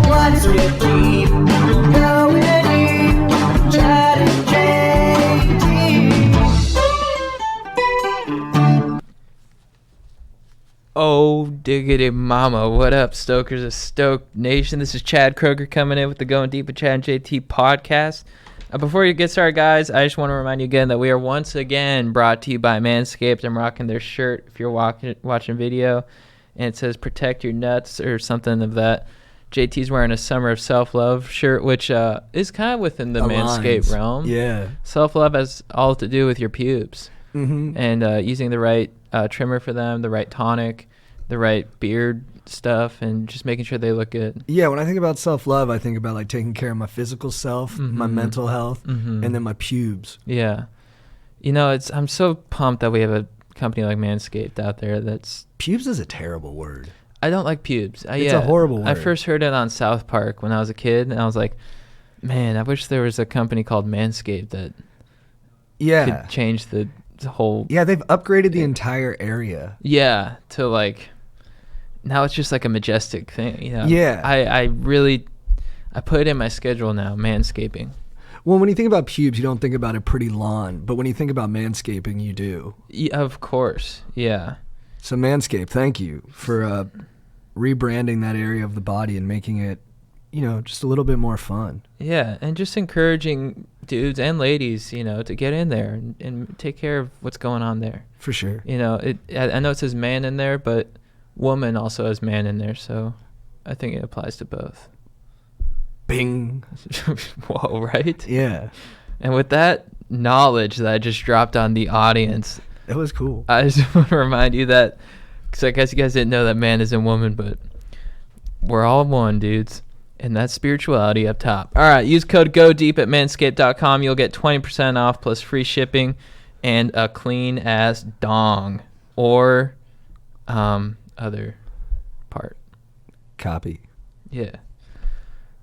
What's with deep? Going deep. Chad and JT. Oh, diggity mama. What up, Stokers of Stoke Nation? This is Chad Kroger coming in with the Going Deep with Chad and JT podcast. Before you get started, guys, I just want to remind you again that we are once again brought to you by Manscaped. I'm rocking their shirt if you're watching video, and it says protect your nuts or something of that. JT's wearing a Summer of Self-Love shirt, which is kind of within the Manscaped realm. Yeah. Self-love has all to do with your pubes. Mm-hmm. And using the right trimmer for them, the right tonic, the right beard stuff, and just making sure they look good. Yeah, when I think about self-love, I think about like taking care of my physical self, Mm-hmm. my mental health, Mm-hmm. and then my pubes. Yeah. You know, I'm so pumped that we have a company like Manscaped out there that's... Pubes is a terrible word. I don't like pubes. It's a horrible word. I first heard it on South Park when I was a kid, and I was like, man, I wish there was a company called Manscaped that could change the whole... Yeah, they've upgraded the entire area. Yeah, to like... Now it's just like a majestic thing, you know? Yeah. I put it in my schedule now, manscaping. Well, when you think about pubes, you don't think about a pretty lawn. But when you think about manscaping, you do. Yeah, of course, yeah. So Manscaped, thank you for rebranding that area of the body and making it, you know, just a little bit more fun. Yeah, and just encouraging dudes and ladies, you know, to get in there and take care of what's going on there. For sure. You know, I know it says man in there, but woman also has man in there, so I think it applies to both. Bing. Whoa, right? Yeah. And with that knowledge that I just dropped on the audience, That was cool. I just want to remind you that, because I guess you guys didn't know that man is in woman, but we're all one, dudes. And that's spirituality up top. All right, use code GODEEP at manscaped.com. You'll get 20% off plus free shipping and a clean-ass dong or other part. Copy. Yeah.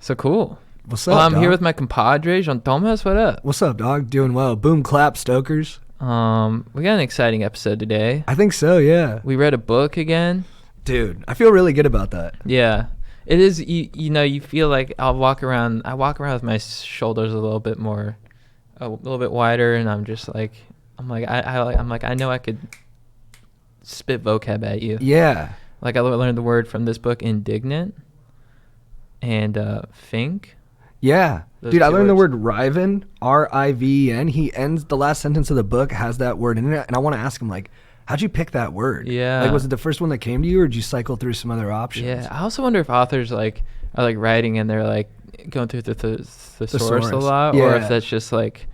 So cool. What's up, Well, I'm dog? here with my compadre, Jean Thomas. What up? What's up, dog? Doing well. Boom, clap, stokers. We got an exciting episode today. I think so, yeah. We read a book again. Dude, I feel really good about that. Yeah. It is, you know, you feel like I walk around with my shoulders a little bit wider, and I'm just like, I know I could spit vocab at you. Yeah. Like I learned the word from this book, indignant, and fink. Yeah. Those Dude, I two learned the words. word Riven, R-I-V-E-N. He ends the last sentence of the book has that word in it, and I want to ask him, like, how'd you pick that word? Yeah. Like, was it the first one that came to you, or did you cycle through some other options? Yeah. I also wonder if authors are writing and they're like going through the source a source. lot, or Yeah. if that's just like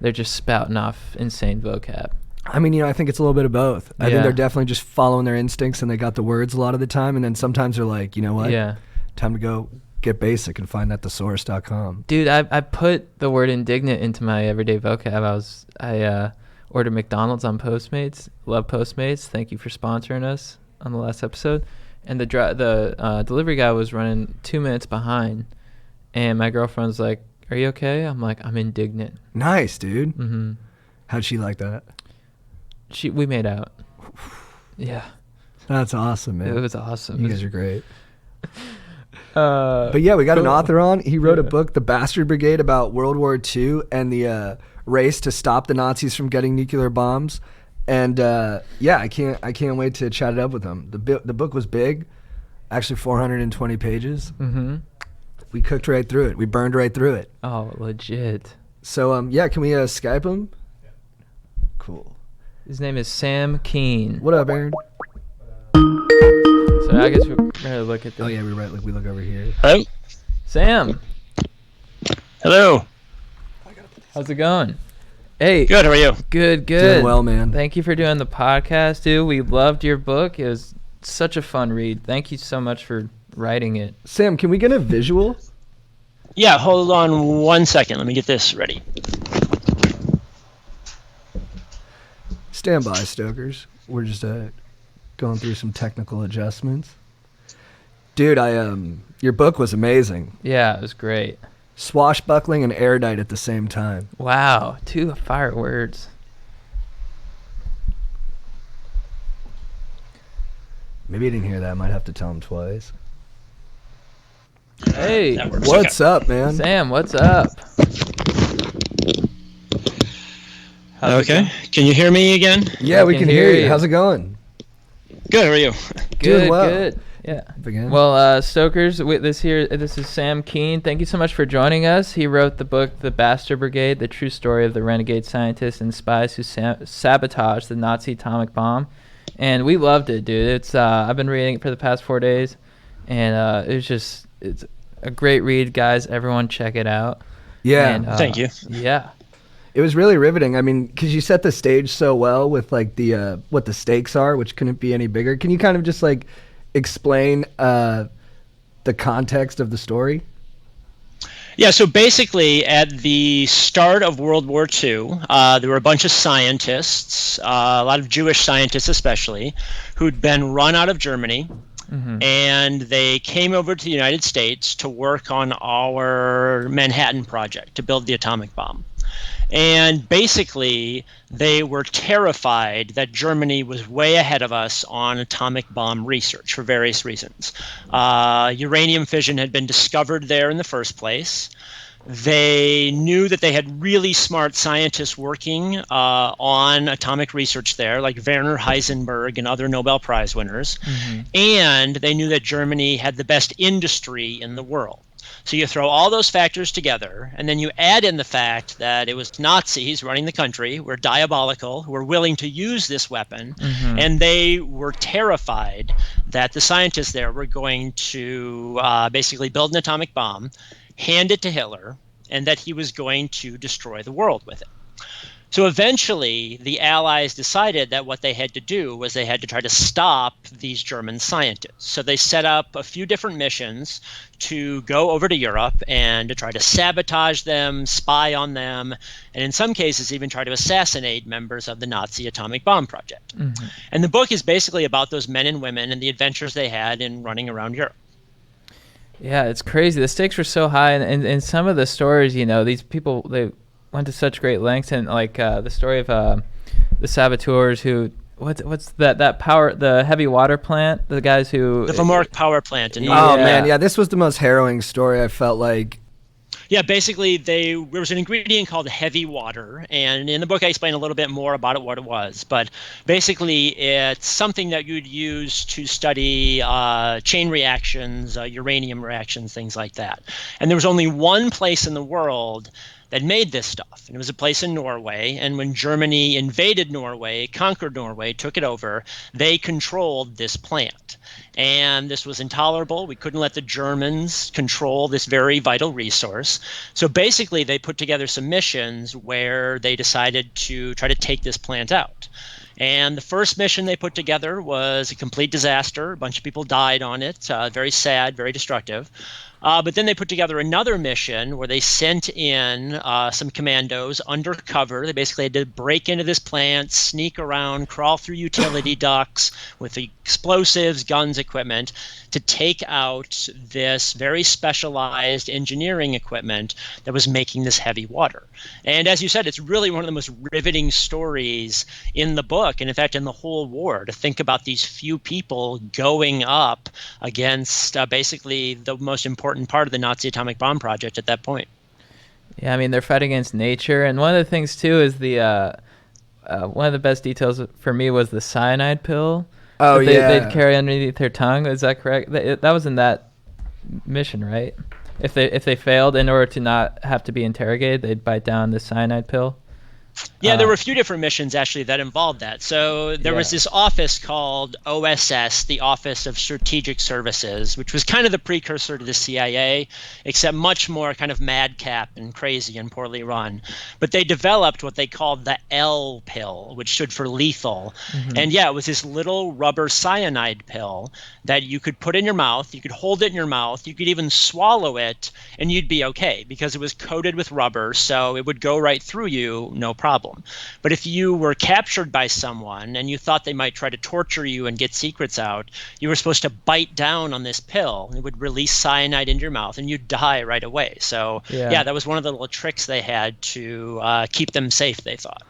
they're just spouting off insane vocab. I mean, you know, I think it's a little bit of both. I Yeah. think they're definitely just following their instincts, and they got the words a lot of the time, and then sometimes they're like, you know what? Yeah. Time to go get basic and find that thesaurus.com. Dude, I put the word indignant into my everyday vocab. I ordered McDonald's on Postmates. Love Postmates. Thank you for sponsoring us on the last episode. And the delivery guy was running 2 minutes behind, and my girlfriend's like, "Are you okay?" I'm like, "I'm indignant." Nice, dude. Mm-hmm. How'd she like that? We made out. Yeah, That's awesome, man. it was awesome. You guys are great. But But yeah, we got an cool. author on. He wrote a Yeah. book, The Bastard Brigade, about World War II and the race to stop the Nazis from getting nuclear bombs. And yeah, I can't wait to chat it up with him. The book was big, actually 420 pages. Mm-hmm. We cooked right through it. We burned right through it. Oh, legit. So yeah, can we Skype him? Cool. His name is Sam Kean. What up, Aaron? So I guess we're gonna look at this. Oh yeah, we're right. Like we look over here. Hello? Sam, Hello. how's it going? Hey. Good, how are you? Good. Doing well, man. Thank you for doing the podcast, dude. We loved your book. It was such a fun read. Thank you so much for writing it. Sam, can we get a visual? Yeah, hold on 1 second. Let me get this ready. Stand by, stokers. We're just going through some technical adjustments. Dude, your book was amazing. Yeah, it was great. Swashbuckling and erudite at the same time. Wow, 2 fire words. Maybe you didn't hear that. I might have to tell him twice. Hey, That works. What's up, man? Sam, what's up? How's it Okay. going? Can you hear me again? Yeah, we can can hear hear you. you. How's it going? Good. How are you? Good, well. good. Yeah. Begin. Well, Stokers, this is Sam Kean. Thank you so much for joining us. He wrote the book, The Bastard Brigade, the true story of the renegade scientists and spies who sabotaged the Nazi atomic bomb. And we loved it, dude. It's I've been reading it for the past 4 days, and it's a great read, guys. Everyone check it out. Yeah. And, Thank you. Yeah. It was really riveting. I mean, because you set the stage so well with like the what the stakes are, which couldn't be any bigger. Can you kind of just like explain the context of the story? Yeah, so basically at the start of World War II, there were a bunch of scientists, a lot of Jewish scientists especially, who'd been run out of Germany, and they came over to the United States to work on our Manhattan Project to build the atomic bomb. And basically, they were terrified that Germany was way ahead of us on atomic bomb research for various reasons. Uranium fission had been discovered there in the first place. They knew that they had really smart scientists working on atomic research there, like Werner Heisenberg and other Nobel Prize winners. And they knew that Germany had the best industry in the world. So you throw all those factors together, and then you add in the fact that it was Nazis running the country, were diabolical, who were willing to use this weapon, and they were terrified that the scientists there were going to basically build an atomic bomb, hand it to Hitler, and that he was going to destroy the world with it. So eventually, the Allies decided that what they had to do was they had to try to stop these German scientists. So they set up a few different missions to go over to Europe and to try to sabotage them, spy on them, and in some cases even try to assassinate members of the Nazi atomic bomb project. And the book is basically about those men and women and the adventures they had in running around Europe. Yeah, it's crazy. The stakes were so high, and some of the stories, these people, they went to such great lengths, and like the story of the saboteurs who what's that power, the heavy water plant, the guys who The Vomork power plant in Yeah. Oh man, yeah, this was the most harrowing story I felt like. Yeah, basically there was an ingredient called heavy water, and in the book I explain a little bit more about it, what it was. But basically it's something that you'd use to study chain reactions, uranium reactions, things like that. And there was only one place in the world that made this stuff, and it was a place in Norway. And when Germany invaded Norway, conquered Norway, took it over, they controlled this plant. And this was intolerable. We couldn't let the Germans control this very vital resource. So basically, they put together some missions where they decided to try to take this plant out. And the first mission they put together was a complete disaster. A bunch of people died on it. Very sad, very destructive. But then they put together another mission where they sent in some commandos undercover. They basically had to break into this plant, sneak around, crawl through utility ducts with explosives, guns, equipment to take out this very specialized engineering equipment that was making this heavy water. And as you said, it's really one of the most riveting stories in the book, and in fact in the whole war, to think about these few people going up against basically the most important part of the Nazi atomic bomb project at that point. Yeah, I mean, they're fighting against nature, and one of the things too is the one of the best details for me was the cyanide pill. Oh yeah, they'd carry underneath their tongue. Is that correct? That was in that mission, right? If they failed, in order to not have to be interrogated, they'd bite down the cyanide pill. Yeah, there were a few different missions actually that involved that. So there was this office called OSS, the Office of Strategic Services, which was kind of the precursor to the CIA, except much more kind of madcap and crazy and poorly run. But they developed what they called the L pill, which stood for lethal. And yeah, it was this little rubber cyanide pill that you could put in your mouth, you could hold it in your mouth, you could even swallow it, and you'd be okay because it was coated with rubber, so it would go right through you, no problem. But if you were captured by someone and you thought they might try to torture you and get secrets out, you were supposed to bite down on this pill. It would release cyanide into your mouth and you'd die right away. So yeah, that was one of the little tricks they had to keep them safe, they thought.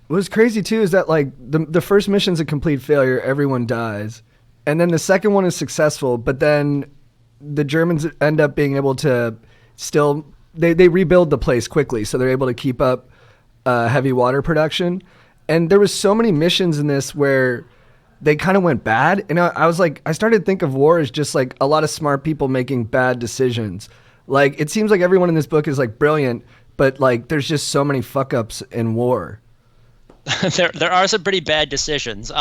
What's crazy too is that like the first mission's a complete failure, everyone dies, and then the second one is successful, but then the Germans end up being able to still they rebuild the place quickly, so they're able to keep up heavy water production. And there was so many missions in this where they kind of went bad, and I was like, I started to think of war as just like a lot of smart people making bad decisions. Like, it seems like everyone in this book is like brilliant, but like there's just so many fuck ups in war. There are some pretty bad decisions.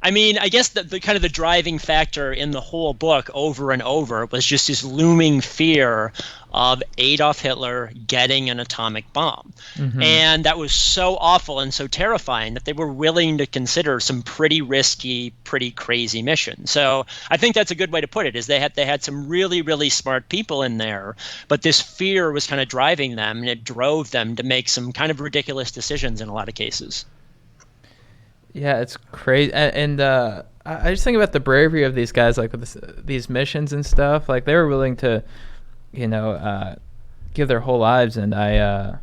I mean, I guess the kind of the driving factor in the whole book over and over was just this looming fear of Adolf Hitler getting an atomic bomb. And that was so awful and so terrifying that they were willing to consider some pretty risky, pretty crazy missions. So I think that's a good way to put it, is they had some really, really smart people in there, but this fear was kind of driving them, and it drove them to make some kind of ridiculous decisions in a lot of cases. Yeah, it's crazy. And I just think about the bravery of these guys, like with these missions and stuff. Like, they were willing to, give their whole lives. And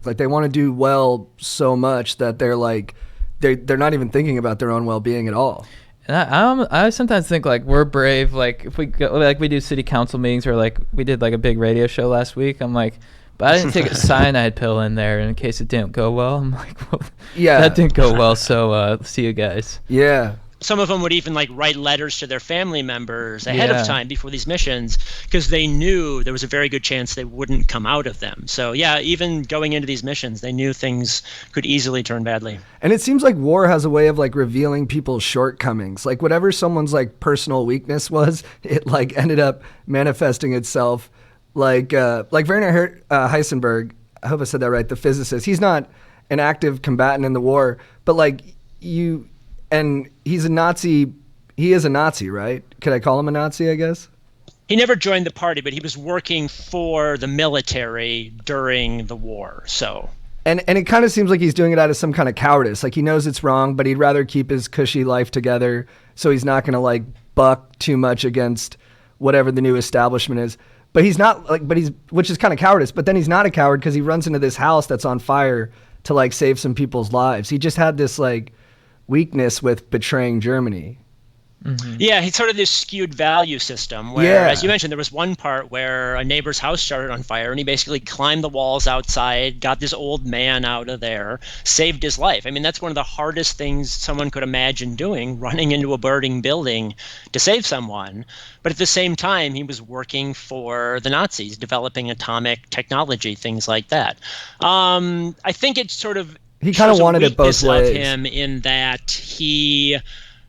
like, they want to do well so much that they're like, they're not even thinking about their own well-being at all. And I sometimes think, like, we're brave. Like, if we go, like, we do city council meetings, or like we did like a big radio show last week. I'm like, but I didn't take a cyanide pill in there in case it didn't go well. I'm like, well, yeah, that didn't go well, so see you guys. Yeah. Some of them would even like write letters to their family members ahead of time before these missions, because they knew there was a very good chance they wouldn't come out of them. So yeah, even going into these missions, they knew things could easily turn badly. And it seems like war has a way of like revealing people's shortcomings. Like, whatever someone's like personal weakness was, it like ended up manifesting itself. Like Werner Heisenberg, I hope I said that right, the physicist. He's not an active combatant in the war, but like and he's a Nazi. He is a Nazi, right? Could I call him a Nazi, I guess? He never joined the party, but he was working for the military during the war. So, and it kind of seems like he's doing it out of some kind of cowardice. Like, he knows it's wrong, but he'd rather keep his cushy life together, so he's not going to like buck too much against whatever the new establishment is. But he's not like, which is kind of cowardice. But then he's not a coward, because he runs into this house that's on fire to like save some people's lives. He just had this like weakness with betraying Germany. Yeah, he's sort of this skewed value system where, as you mentioned, there was one part where a neighbor's house started on fire, and he basically climbed the walls outside, got this old man out of there, saved his life. I mean, that's one of the hardest things someone could imagine doing, running into a burning building to save someone. But at the same time, he was working for the Nazis, developing atomic technology, things like that. I think it's sort of he kind of wanted it both ways. Of him in that he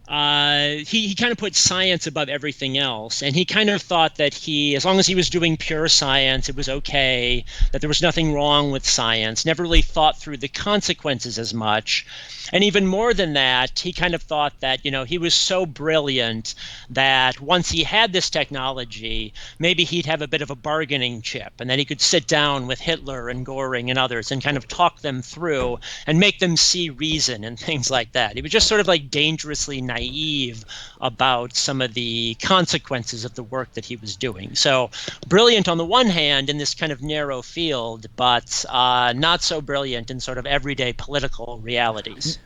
kind of put science above everything else, and he kind of thought that as long as he was doing pure science, it was okay, that there was nothing wrong with science, never really thought through the consequences as much. And even more than that, he kind of thought that, he was so brilliant that once he had this technology, maybe he'd have a bit of a bargaining chip, and then he could sit down with Hitler and Goring and others and kind of talk them through and make them see reason and things like that. He was just sort of like dangerously naive about some of the consequences of the work that he was doing. So brilliant on the one hand in this kind of narrow field, but not so brilliant in sort of everyday political realities.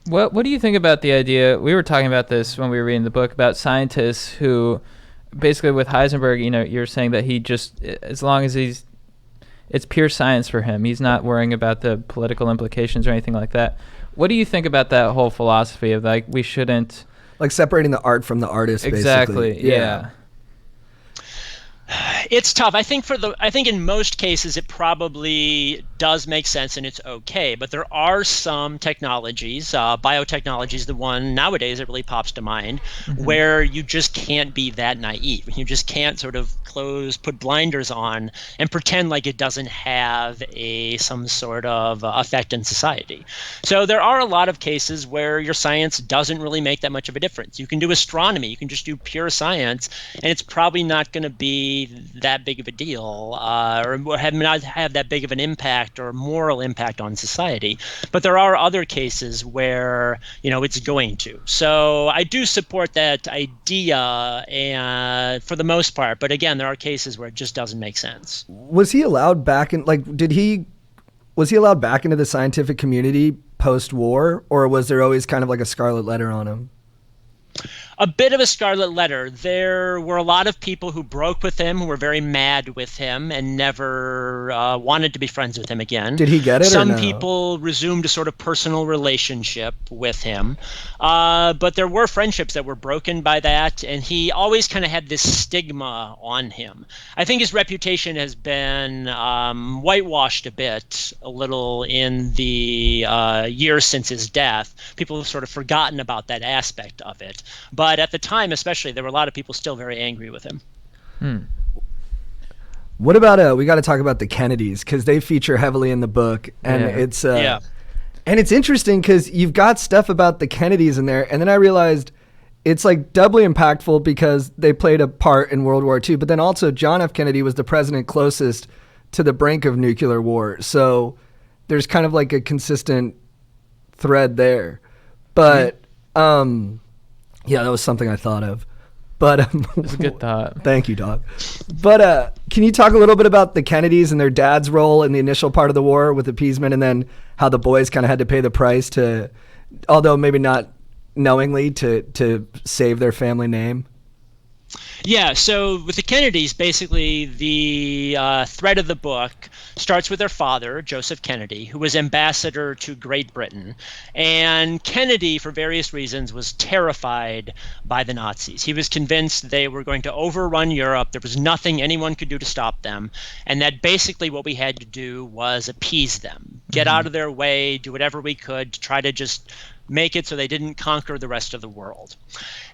What do you think about the idea? We were talking about this when we were reading the book about scientists who, basically with Heisenberg, you're saying that he just, as long as it's pure science for him, he's not worrying about the political implications or anything like that. What do you think about that whole philosophy of like we shouldn't, like, separating the art from the artist? Exactly. Basically. Yeah. It's tough. I think in most cases it probably does make sense and it's okay. But there are some technologies, biotechnology is the one nowadays that really pops to mind, where you just can't be that naive. You just can't sort of put blinders on and pretend like it doesn't have some sort of effect in society. So there are a lot of cases where your science doesn't really make that much of a difference. You can do astronomy, you can just do pure science, and it's probably not going to be that big of a deal, or not have that big of an impact or moral impact on society. But there are other cases where it's going to. So I do support that idea, and for the most part. But again, there are cases where it just doesn't make sense. Was he allowed back in? Was he allowed back into the scientific community post-war, or was there always kind of like a scarlet letter on him? a bit of a scarlet letter. There were a lot of people who broke with him, who were very mad with him, and never wanted to be friends with him again. Did he get it? Some or no? people resumed a sort of personal relationship with him, but there were friendships that were broken by that, and he always kind of had this stigma on him. I think his reputation has been whitewashed a little in the years since his death. People have sort of forgotten about that aspect of it. But at the time, especially, there were a lot of people still very angry with him. What about we got to talk about the Kennedys, because they feature heavily in the book, and it's and it's interesting because you've got stuff about the Kennedys in there, and then I realized it's like doubly impactful because they played a part in World War II, but then also John F. Kennedy was the president closest to the brink of nuclear war, so there's kind of like a consistent thread there. But yeah, that was something I thought of. But it's a good thought. Thank you, dog. But can you talk a little bit about the Kennedys and their dad's role in the initial part of the war with appeasement, and then how the boys kind of had to pay the price to, although maybe not knowingly, to save their family name? Yeah, so with the Kennedys, basically the thread of the book starts with their father, Joseph Kennedy, who was ambassador to Great Britain. And Kennedy, for various reasons, was terrified by the Nazis. He was convinced they were going to overrun Europe. There was nothing anyone could do to stop them. And that basically what we had to do was appease them, get out of their way, do whatever we could to try to just make it so they didn't conquer the rest of the world.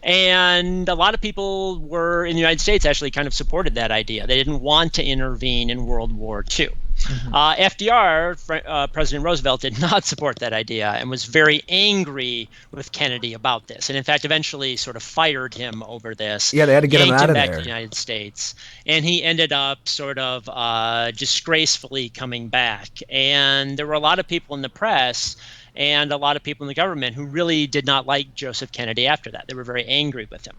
And a lot of people were in the United States actually kind of supported that idea. They didn't want to intervene in World War II. FDR, President Roosevelt, did not support that idea and was very angry with Kennedy about this. And in fact, eventually sort of fired him over this. Yeah, they had to get him out of back there. to the United States. And he ended up sort of disgracefully coming back. And there were a lot of people in the press and a lot of people in the government who really did not like Joseph Kennedy after that. They were very angry with him.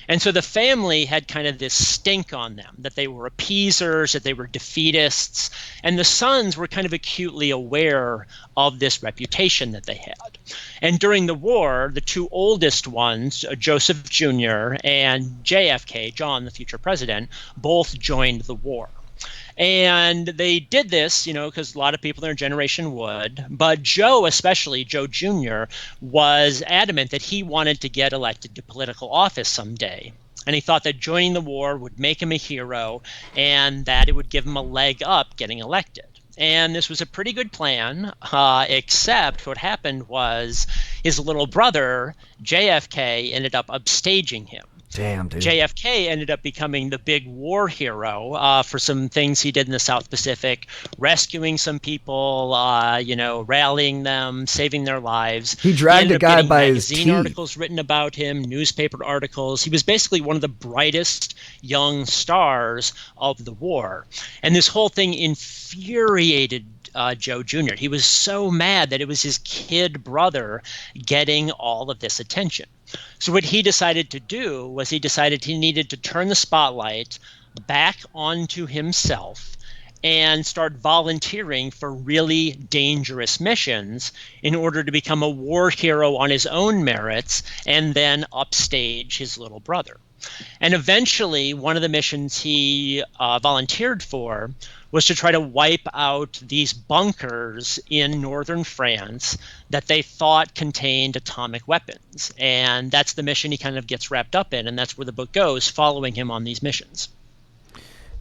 And so the family had kind of this stink on them, that they were appeasers, that they were defeatists. And the sons were kind of acutely aware of this reputation that they had. And during the war, the two oldest ones, Joseph Jr. and JFK, John, the future president, both joined the war. And they did this, because a lot of people in their generation would. But Joe, especially Joe Jr., was adamant that he wanted to get elected to political office someday. And he thought that joining the war would make him a hero and that it would give him a leg up getting elected. And this was a pretty good plan, except what happened was his little brother, JFK, ended up upstaging him. Damn, dude. JFK ended up becoming the big war hero for some things he did in the South Pacific, rescuing some people, rallying them, saving their lives. He dragged a guy by his teeth. Magazine articles written about him, newspaper articles. He was basically one of the brightest young stars of the war. And this whole thing infuriated Joe Jr. He was so mad that it was his kid brother getting all of this attention. So what he decided to do was he decided he needed to turn the spotlight back onto himself and start volunteering for really dangerous missions in order to become a war hero on his own merits and then upstage his little brother. And eventually, one of the missions he volunteered for was to try to wipe out these bunkers in northern France that they thought contained atomic weapons. And that's the mission he kind of gets wrapped up in, and that's where the book goes, following him on these missions.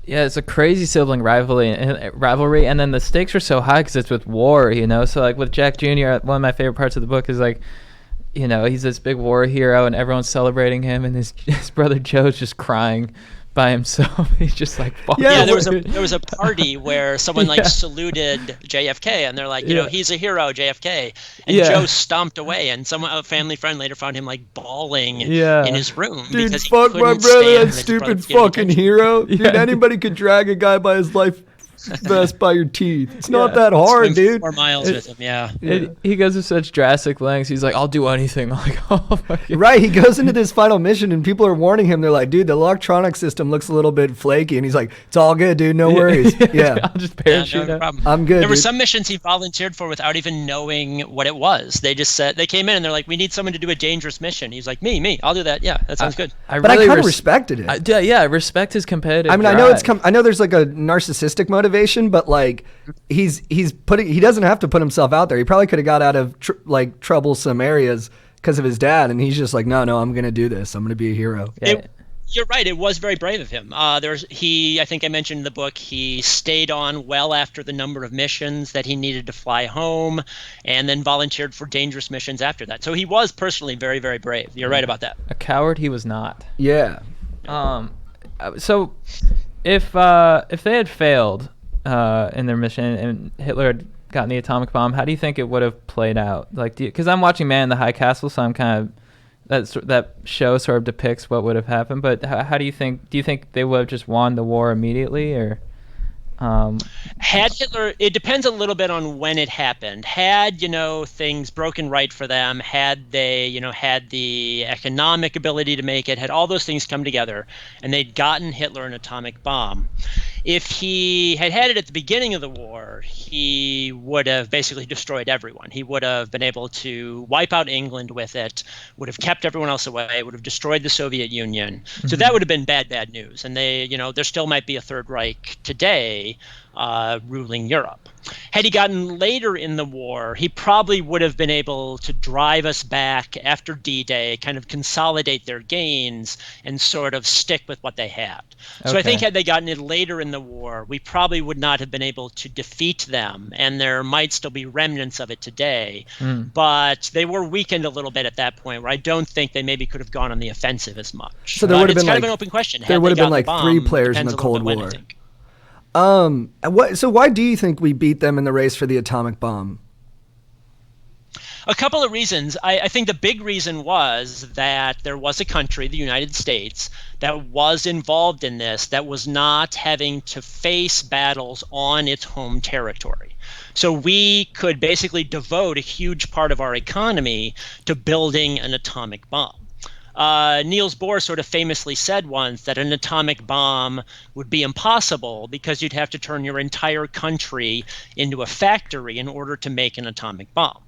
Yeah, it's a crazy sibling rivalry, and then the stakes are so high because it's with war, So like with Jack Jr., one of my favorite parts of the book is like, he's this big war hero and everyone's celebrating him, and his brother Joe's just crying by himself. He's just like, there was a party where someone saluted JFK, and they're like, he's a hero, JFK, and Joe stomped away, and a family friend later found him like bawling in his room. Dude, because fuck he my couldn't brother, stand that his stupid brother getting fucking attention. hero. Dude, anybody could drag a guy by his life Vest by your teeth. It's not that Swim hard, dude. 4 miles with him, yeah. He goes to such drastic lengths. He's like, I'll do anything. I'm like, oh my God. Right, he goes into this final mission and people are warning him. They're like, dude, the electronic system looks a little bit flaky. And he's like, it's all good, dude. No worries. Yeah. I'll just parachute no out. problem. I'm good, There were dude. some missions he volunteered for without even knowing what it was. They just said, they came in and they're like, we need someone to do a dangerous mission. He's like, me, I'll do that. Yeah, that sounds good. But I kind of respected it. I respect his competitive I mean, I know drive. I know there's like a narcissistic motivation, but like he doesn't have to put himself out there. He probably could have got out of troublesome areas because of his dad, and he's just like, no, I'm gonna do this. I'm gonna be a hero. Yeah. You're right. It was very brave of him. I think I mentioned in the book, he stayed on well after the number of missions that he needed to fly home, and then volunteered for dangerous missions after that. So he was personally very, very brave. You're right about that. A coward he was not. Yeah. So if they had failed in their mission and Hitler had gotten the atomic bomb, how do you think it would have played out? Like, because I'm watching Man in the High Castle, so I'm kind of that show sort of depicts what would have happened. But how do you think? Do you think they would have just won the war immediately, or? Had Hitler, it depends a little bit on when it happened. Had, things broken right for them, had they, had the economic ability to make it, had all those things come together, and they'd gotten Hitler an atomic bomb. If he had had it at the beginning of the war, he would have basically destroyed everyone. He would have been able to wipe out England with it, would have kept everyone else away, would have destroyed the Soviet Union. So that would have been bad news. And there still might be a Third Reich today ruling Europe. Had he gotten later in the war, he probably would have been able to drive us back after D-Day, kind of consolidate their gains, and sort of stick with what they had. So I think had they gotten it later in the war, we probably would not have been able to defeat them, and there might still be remnants of it today. But they were weakened a little bit at that point, where I don't think they maybe could have gone on the offensive as much. So there would have it's been kind like of an open question. There would have been like 3 players in the Cold War. So why do you think we beat them in the race for the atomic bomb? A couple of reasons. I think the big reason was that there was a country, the United States, that was involved in this, that was not having to face battles on its home territory. So we could basically devote a huge part of our economy to building an atomic bomb. Niels Bohr sort of famously said once that an atomic bomb would be impossible because you'd have to turn your entire country into a factory in order to make an atomic bomb.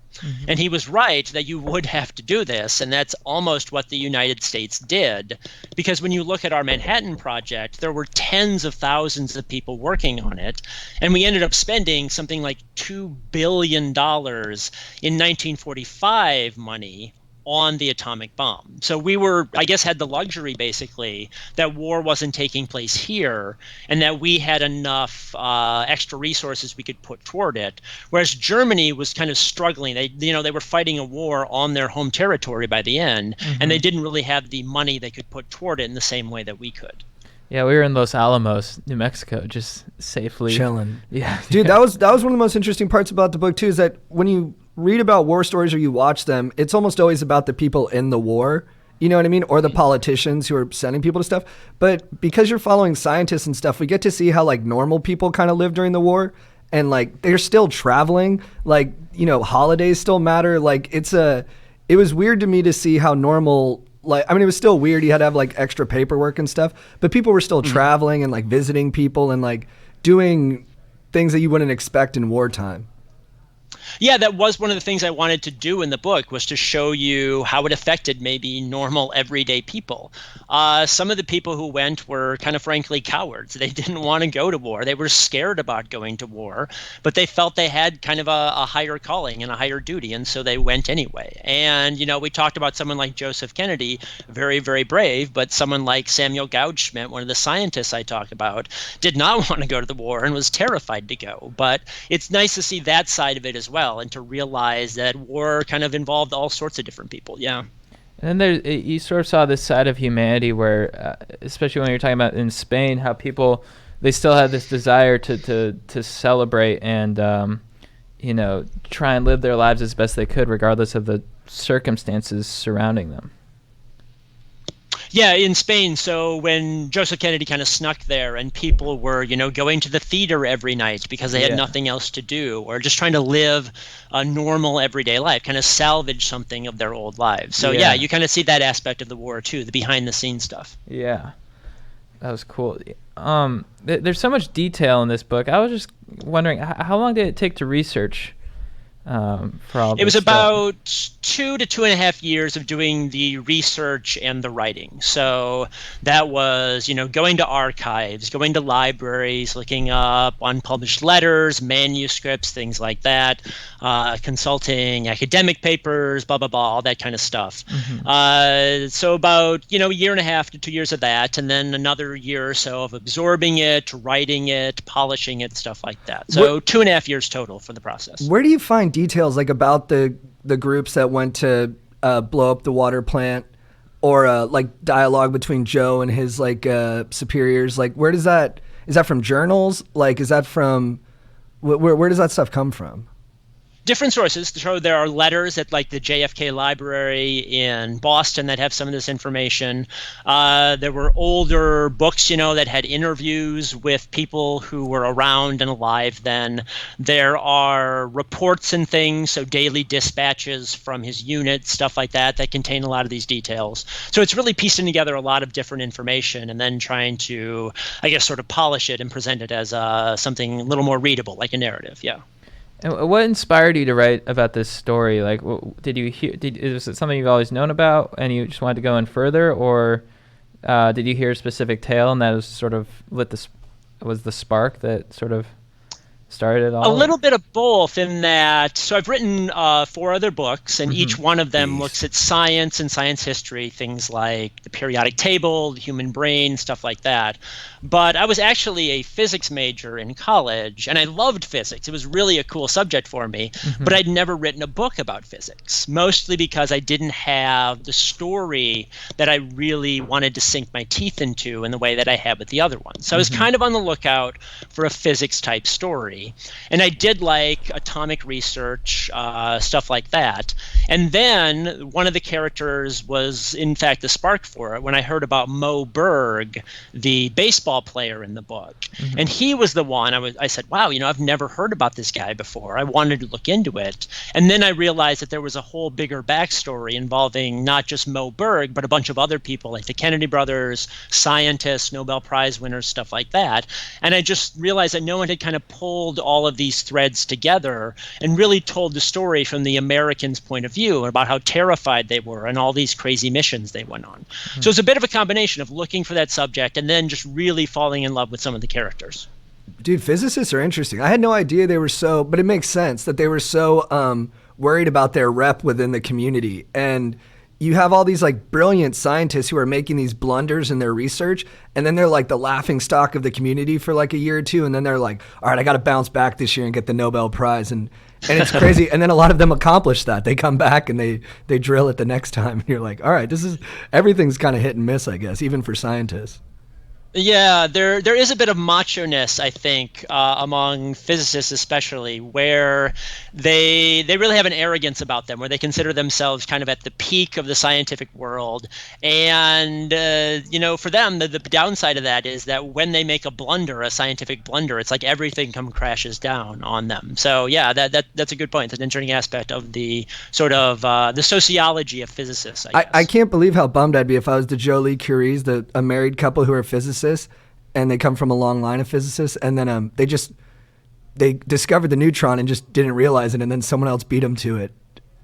And he was right that you would have to do this, and that's almost what the United States did, because when you look at our Manhattan Project, there were tens of thousands of people working on it, and we ended up spending something like $2 billion in 1945 money on the atomic bomb. So we were, I guess, had the luxury basically that war wasn't taking place here, and that we had enough extra resources we could put toward it. Whereas Germany was kind of struggling. They were fighting a war on their home territory by the end, and they didn't really have the money they could put toward it in the same way that we could. Yeah, we were in Los Alamos, New Mexico, just safely Chilling. Yeah, Dude, that was one of the most interesting parts about the book too, is that when you read about war stories or you watch them, it's almost always about the people in the war, you know what I mean? Or the politicians who are sending people to stuff. But because you're following scientists and stuff, we get to see how like normal people kind of live during the war, and like they're still traveling, like, holidays still matter. Like it was weird to me to see how normal, like, I mean, it was still weird. You had to have like extra paperwork and stuff, but people were still traveling and like visiting people and like doing things that you wouldn't expect in wartime. Yeah, that was one of the things I wanted to do in the book, was to show you how it affected maybe normal, everyday people. Some of the people who went were kind of frankly cowards. They didn't want to go to war. They were scared about going to war, but they felt they had kind of a higher calling and a higher duty, and so they went anyway. And, we talked about someone like Joseph Kennedy, very, very brave, but someone like Samuel Goudschmidt, one of the scientists I talk about, did not want to go to the war and was terrified to go. But it's nice to see that side of it as well, and to realize that war kind of involved all sorts of different people. Yeah. And then you sort of saw this side of humanity where, especially when you're talking about in Spain, how people, they still had this desire to celebrate and, try and live their lives as best they could, regardless of the circumstances surrounding them. Yeah, in Spain. So when Joseph Kennedy kind of snuck there and people were, going to the theater every night because they had nothing else to do, or just trying to live a normal everyday life, kind of salvage something of their old lives. So yeah, you kind of see that aspect of the war too, the behind the scenes stuff. Yeah. That was cool. There's so much detail in this book. I was just wondering, how long did it take to research for all It was this stuff? about 2 to 2.5 years of doing the research and the writing. So that was, going to archives, going to libraries, looking up unpublished letters, manuscripts, things like that, consulting academic papers, blah, blah, blah, all that kind of stuff. So about, a year and a half to 2 years of that, and then another year or so of absorbing it, writing it, polishing it, stuff like that. So 2.5 years total for the process. Where do you find details like about the groups that went to blow up the water plant, or like dialogue between Joe and his superiors? Like, where is that from journals? Like, is that from where does that stuff come from? Different sources. So there are letters at like the JFK Library in Boston that have some of this information. There were older books, that had interviews with people who were around and alive then. There are reports and things, so daily dispatches from his unit, stuff like that contain a lot of these details. So it's really piecing together a lot of different information and then trying to, I guess, sort of polish it and present it as something a little more readable, like a narrative. Yeah. And what inspired you to write about this story? Like, did you hear? Was it something you've always known about, and you just wanted to go in further, or did you hear a specific tale, and that was sort of was the spark that sort of started it all? A little bit of both in that. So I've written 4 other books, and each one of them looks at science and science history, things like the periodic table, the human brain, stuff like that. But I was actually a physics major in college, and I loved physics. It was really a cool subject for me, but I'd never written a book about physics, mostly because I didn't have the story that I really wanted to sink my teeth into in the way that I had with the other ones. So I was kind of on the lookout for a physics-type story. And I did like atomic research, stuff like that. And then one of the characters was, in fact, the spark for it when I heard about Mo Berg, the baseball player in the book. And he was the one I said, wow, I've never heard about this guy before. I wanted to look into it. And then I realized that there was a whole bigger backstory involving not just Mo Berg, but a bunch of other people like the Kennedy brothers, scientists, Nobel Prize winners, stuff like that. And I just realized that no one had kind of pulled all of these threads together and really told the story from the Americans' point of view about how terrified they were and all these crazy missions they went on. So it's a bit of a combination of looking for that subject and then just really falling in love with some of the characters. Dude, physicists are interesting. I had no idea they were so, but it makes sense that they were so worried about their rep within the community. And you have all these like brilliant scientists who are making these blunders in their research, and then they're like the laughing stock of the community for like a year or two, and then they're like, all right, I got to bounce back this year and get the Nobel Prize. And it's crazy. And then a lot of them accomplish that. They come back and they drill it the next time. And you're like, all right, everything's kind of hit and miss, I guess, even for scientists. Yeah, there is a bit of macho-ness, I think, among physicists especially, where they really have an arrogance about them, where they consider themselves kind of at the peak of the scientific world. And, for them, the downside of that is that when they make a blunder, a scientific blunder, it's like everything crashes down on them. So, yeah, that's a good point. That's an interesting aspect of the sort of the sociology of physicists, I guess. I can't believe how bummed I'd be if I was the Jolie Curies, a married couple who are physicists, and they come from a long line of physicists, and then they discovered the neutron and just didn't realize it, and then someone else beat them to it,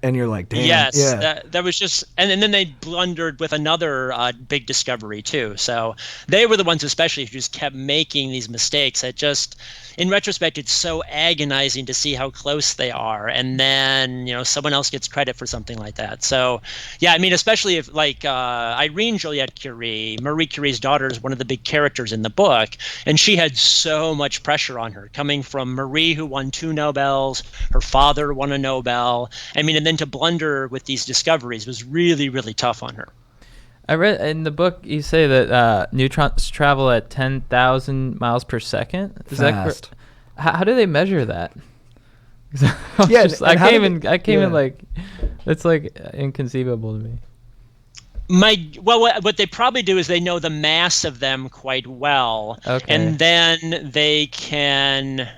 and you're like, damn. Yes, yeah. that was just, and then they blundered with another big discovery too. So they were the ones especially who just kept making these mistakes. That just, in retrospect, it's so agonizing to see how close they are, and then someone else gets credit for something like that. So yeah, I mean, especially if like Irene Joliette Curie, Marie Curie's daughter, is one of the big characters in the book, and she had so much pressure on her coming from Marie, who won 2 Nobels, her father won a Nobel. I mean, and then to blunder with these discoveries was really, really tough on her. I read in the book you say that neutrons travel at 10,000 miles per second. Is Fast. that how do they measure that? Yeah, I came in yeah. like it's like inconceivable to me. What they probably do is they know the mass of them quite well, Okay. and then they can.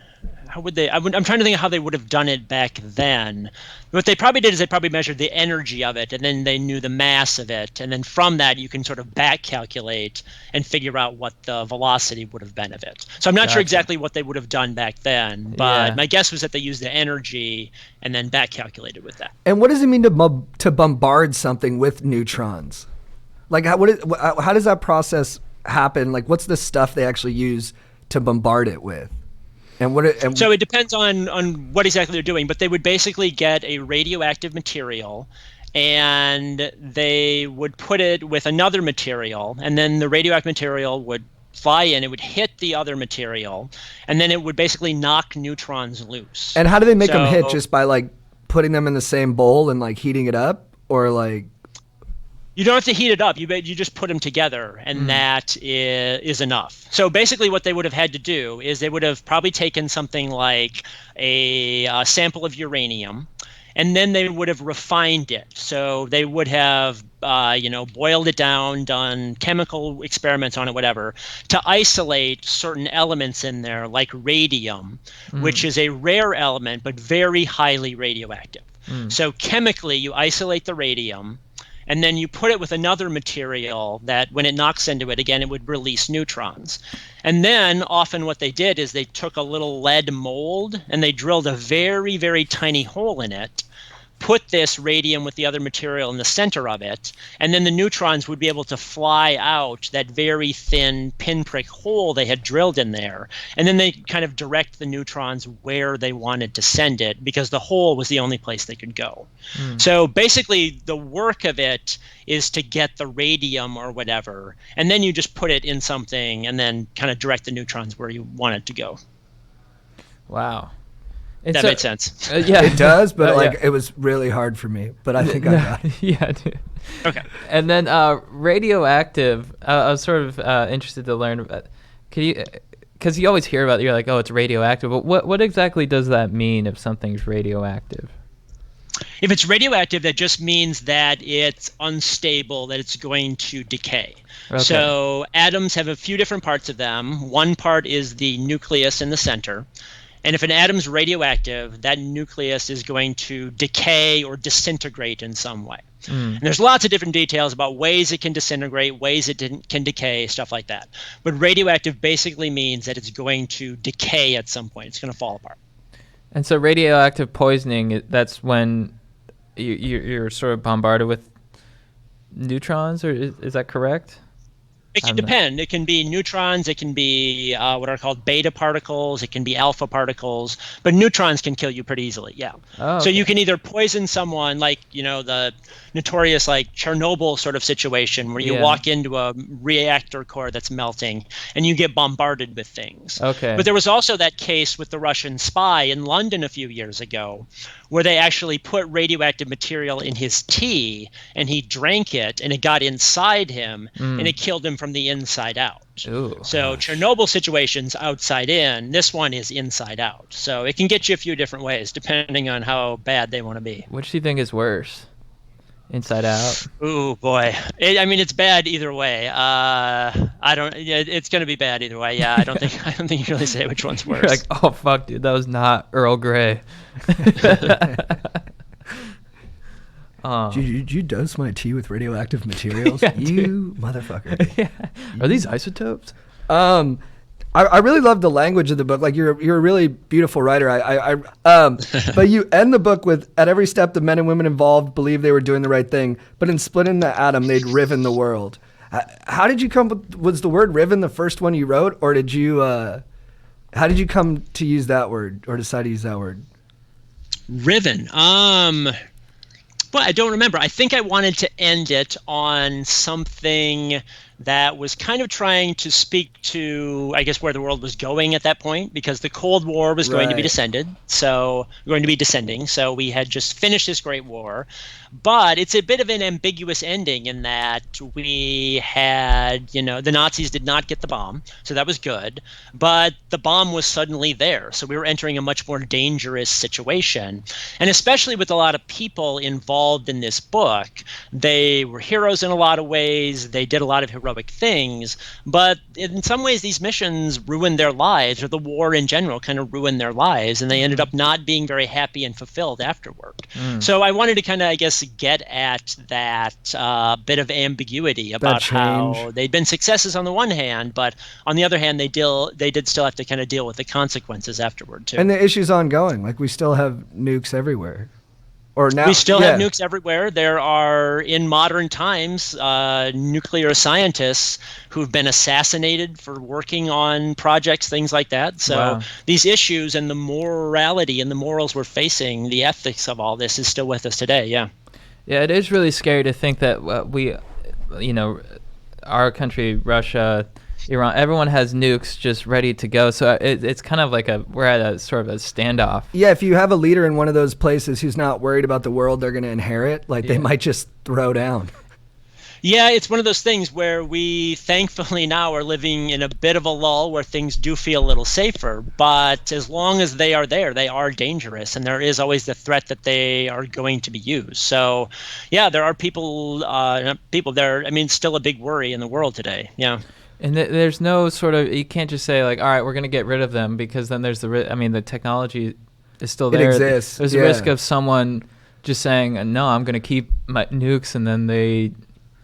How would they? I'm trying to think of how they would have done it back then. What they probably did is they probably measured the energy of it, and then they knew the mass of it, and then from that you can sort of back calculate and figure out what the velocity would have been of it. So I'm not sure Gotcha. exactly what they would have done back then, but Yeah. my guess was that they used the energy and then back calculated with that. And what does it mean to bombard something with neutrons? Like, how does that process happen? Like, what's the stuff they actually use to bombard it with? And So it depends on what exactly they're doing, but they would basically get a radioactive material and they would put it with another material, and then the radioactive material would fly in, it would hit the other material, and then it would basically knock neutrons loose. And how do they make them hit? So- Just by like putting them in the same bowl and like heating it up, or like? You don't have to heat it up. You just put them together, and that is enough. So basically what they would have had to do is they would have probably taken something like a sample of uranium, and then they would have refined it. So they would have boiled it down, done chemical experiments on it, whatever, to isolate certain elements in there, like radium, which is a rare element but very highly radioactive. So chemically, you isolate the radium, and then you put it with another material that when it knocks into it, again, it would release neutrons. And then often what they did is they took a little lead mold and they drilled a very, very tiny hole in it, put this radium with the other material in the center of it, and then the neutrons would be able to fly out that very thin pinprick hole they had drilled in there. And then they kind of direct the neutrons where they wanted to send it, because the hole was the only place they could go. So basically the work of it is to get the radium or whatever, and then you just put it in something and then kind of direct the neutrons where you want it to go. Wow. That made sense. Yeah, It does, but Yeah. it was really hard for me. But I think I got it. Yeah, dude. Okay. And then radioactive. I was sort of interested to learn about. Can you? Because you always hear about it, you're like, oh, it's radioactive. But what exactly does that mean if something's radioactive? If it's radioactive, that just means that it's unstable, that it's going to decay. Okay. So atoms have a few different parts of them. One part is the nucleus in the center. And if an atom's radioactive, that nucleus is going to decay or disintegrate in some way. And there's lots of different details about ways it can disintegrate, ways it can decay, stuff like that. But radioactive basically means that it's going to decay at some point. It's going to fall apart. And so radioactive poisoning, that's when you're sort of bombarded with neutrons, or is that correct? It can depend. It can be neutrons. It can be what are called beta particles. It can be alpha particles. But neutrons can kill you pretty easily, yeah. Oh, So okay. you can either poison someone, like, the notorious like Chernobyl sort of situation where you Yeah. walk into a reactor core that's melting and you get bombarded with things. Okay. But there was also that case with the Russian spy in London a few years ago where they actually put radioactive material in his tea and he drank it and it got inside him and it killed him from the inside out. Ooh. So Chernobyl situation's outside in. This one is inside out. So it can get you a few different ways depending on how bad they want to be. Which do you think is worse? Inside out? Ooh, boy. It's bad either way. It's going to be bad either way. Yeah, I don't think you can really say which one's worse. You're like, oh, fuck, dude, that was not Earl Grey. Did you dose my tea with radioactive materials? Yeah, You motherfucker. Yeah. Are these isotopes? I really love the language of the book. Like you're a really beautiful writer. But you end the book with, at every step, the men and women involved believed they were doing the right thing, but in splitting the atom, they'd riven the world. How did you come? Was the word "riven" the first one you wrote, or did you? How did you come to use that word, or decide to use that word? Riven. Well, I don't remember. I think I wanted to end it on something that was kind of trying to speak to, I guess, where the world was going at that point, because the Cold War was going to be descending. So we had just finished this Great War. But it's a bit of an ambiguous ending in that we had, the Nazis did not get the bomb, so that was good. But the bomb was suddenly there. So we were entering a much more dangerous situation. And especially with a lot of people involved in this book, they were heroes in a lot of ways. They did a lot of heroic things. But in some ways, these missions ruined their lives, or the war in general kind of ruined their lives. And they ended up not being very happy and fulfilled afterward. So I wanted to kind of, I guess, get at that bit of ambiguity about how they'd been successes on the one hand, but on the other hand, they did still have to kind of deal with the consequences afterward too. And the issue's ongoing. Like, we still have nukes everywhere. Or now we still have nukes everywhere. There are, in modern times, nuclear scientists who've been assassinated for working on projects, things like that. So these issues and the morality and the morals we're facing, the ethics of all this is still with us today. Yeah. Yeah, it is really scary to think that our country, Russia, Iran, everyone has nukes just ready to go. So it's kind of like we're at a sort of a standoff. Yeah, if you have a leader in one of those places who's not worried about the world they're going to inherit, they might just throw down. Yeah, it's one of those things where we thankfully now are living in a bit of a lull where things do feel a little safer. But as long as they are there, they are dangerous. And there is always the threat that they are going to be used. So, yeah, there are people there. I mean, still a big worry in the world today. Yeah. And there's no sort of, you can't just say all right, we're going to get rid of them, because then there's the technology is still there. It exists. There's a risk of someone just saying, no, I'm going to keep my nukes, and then they...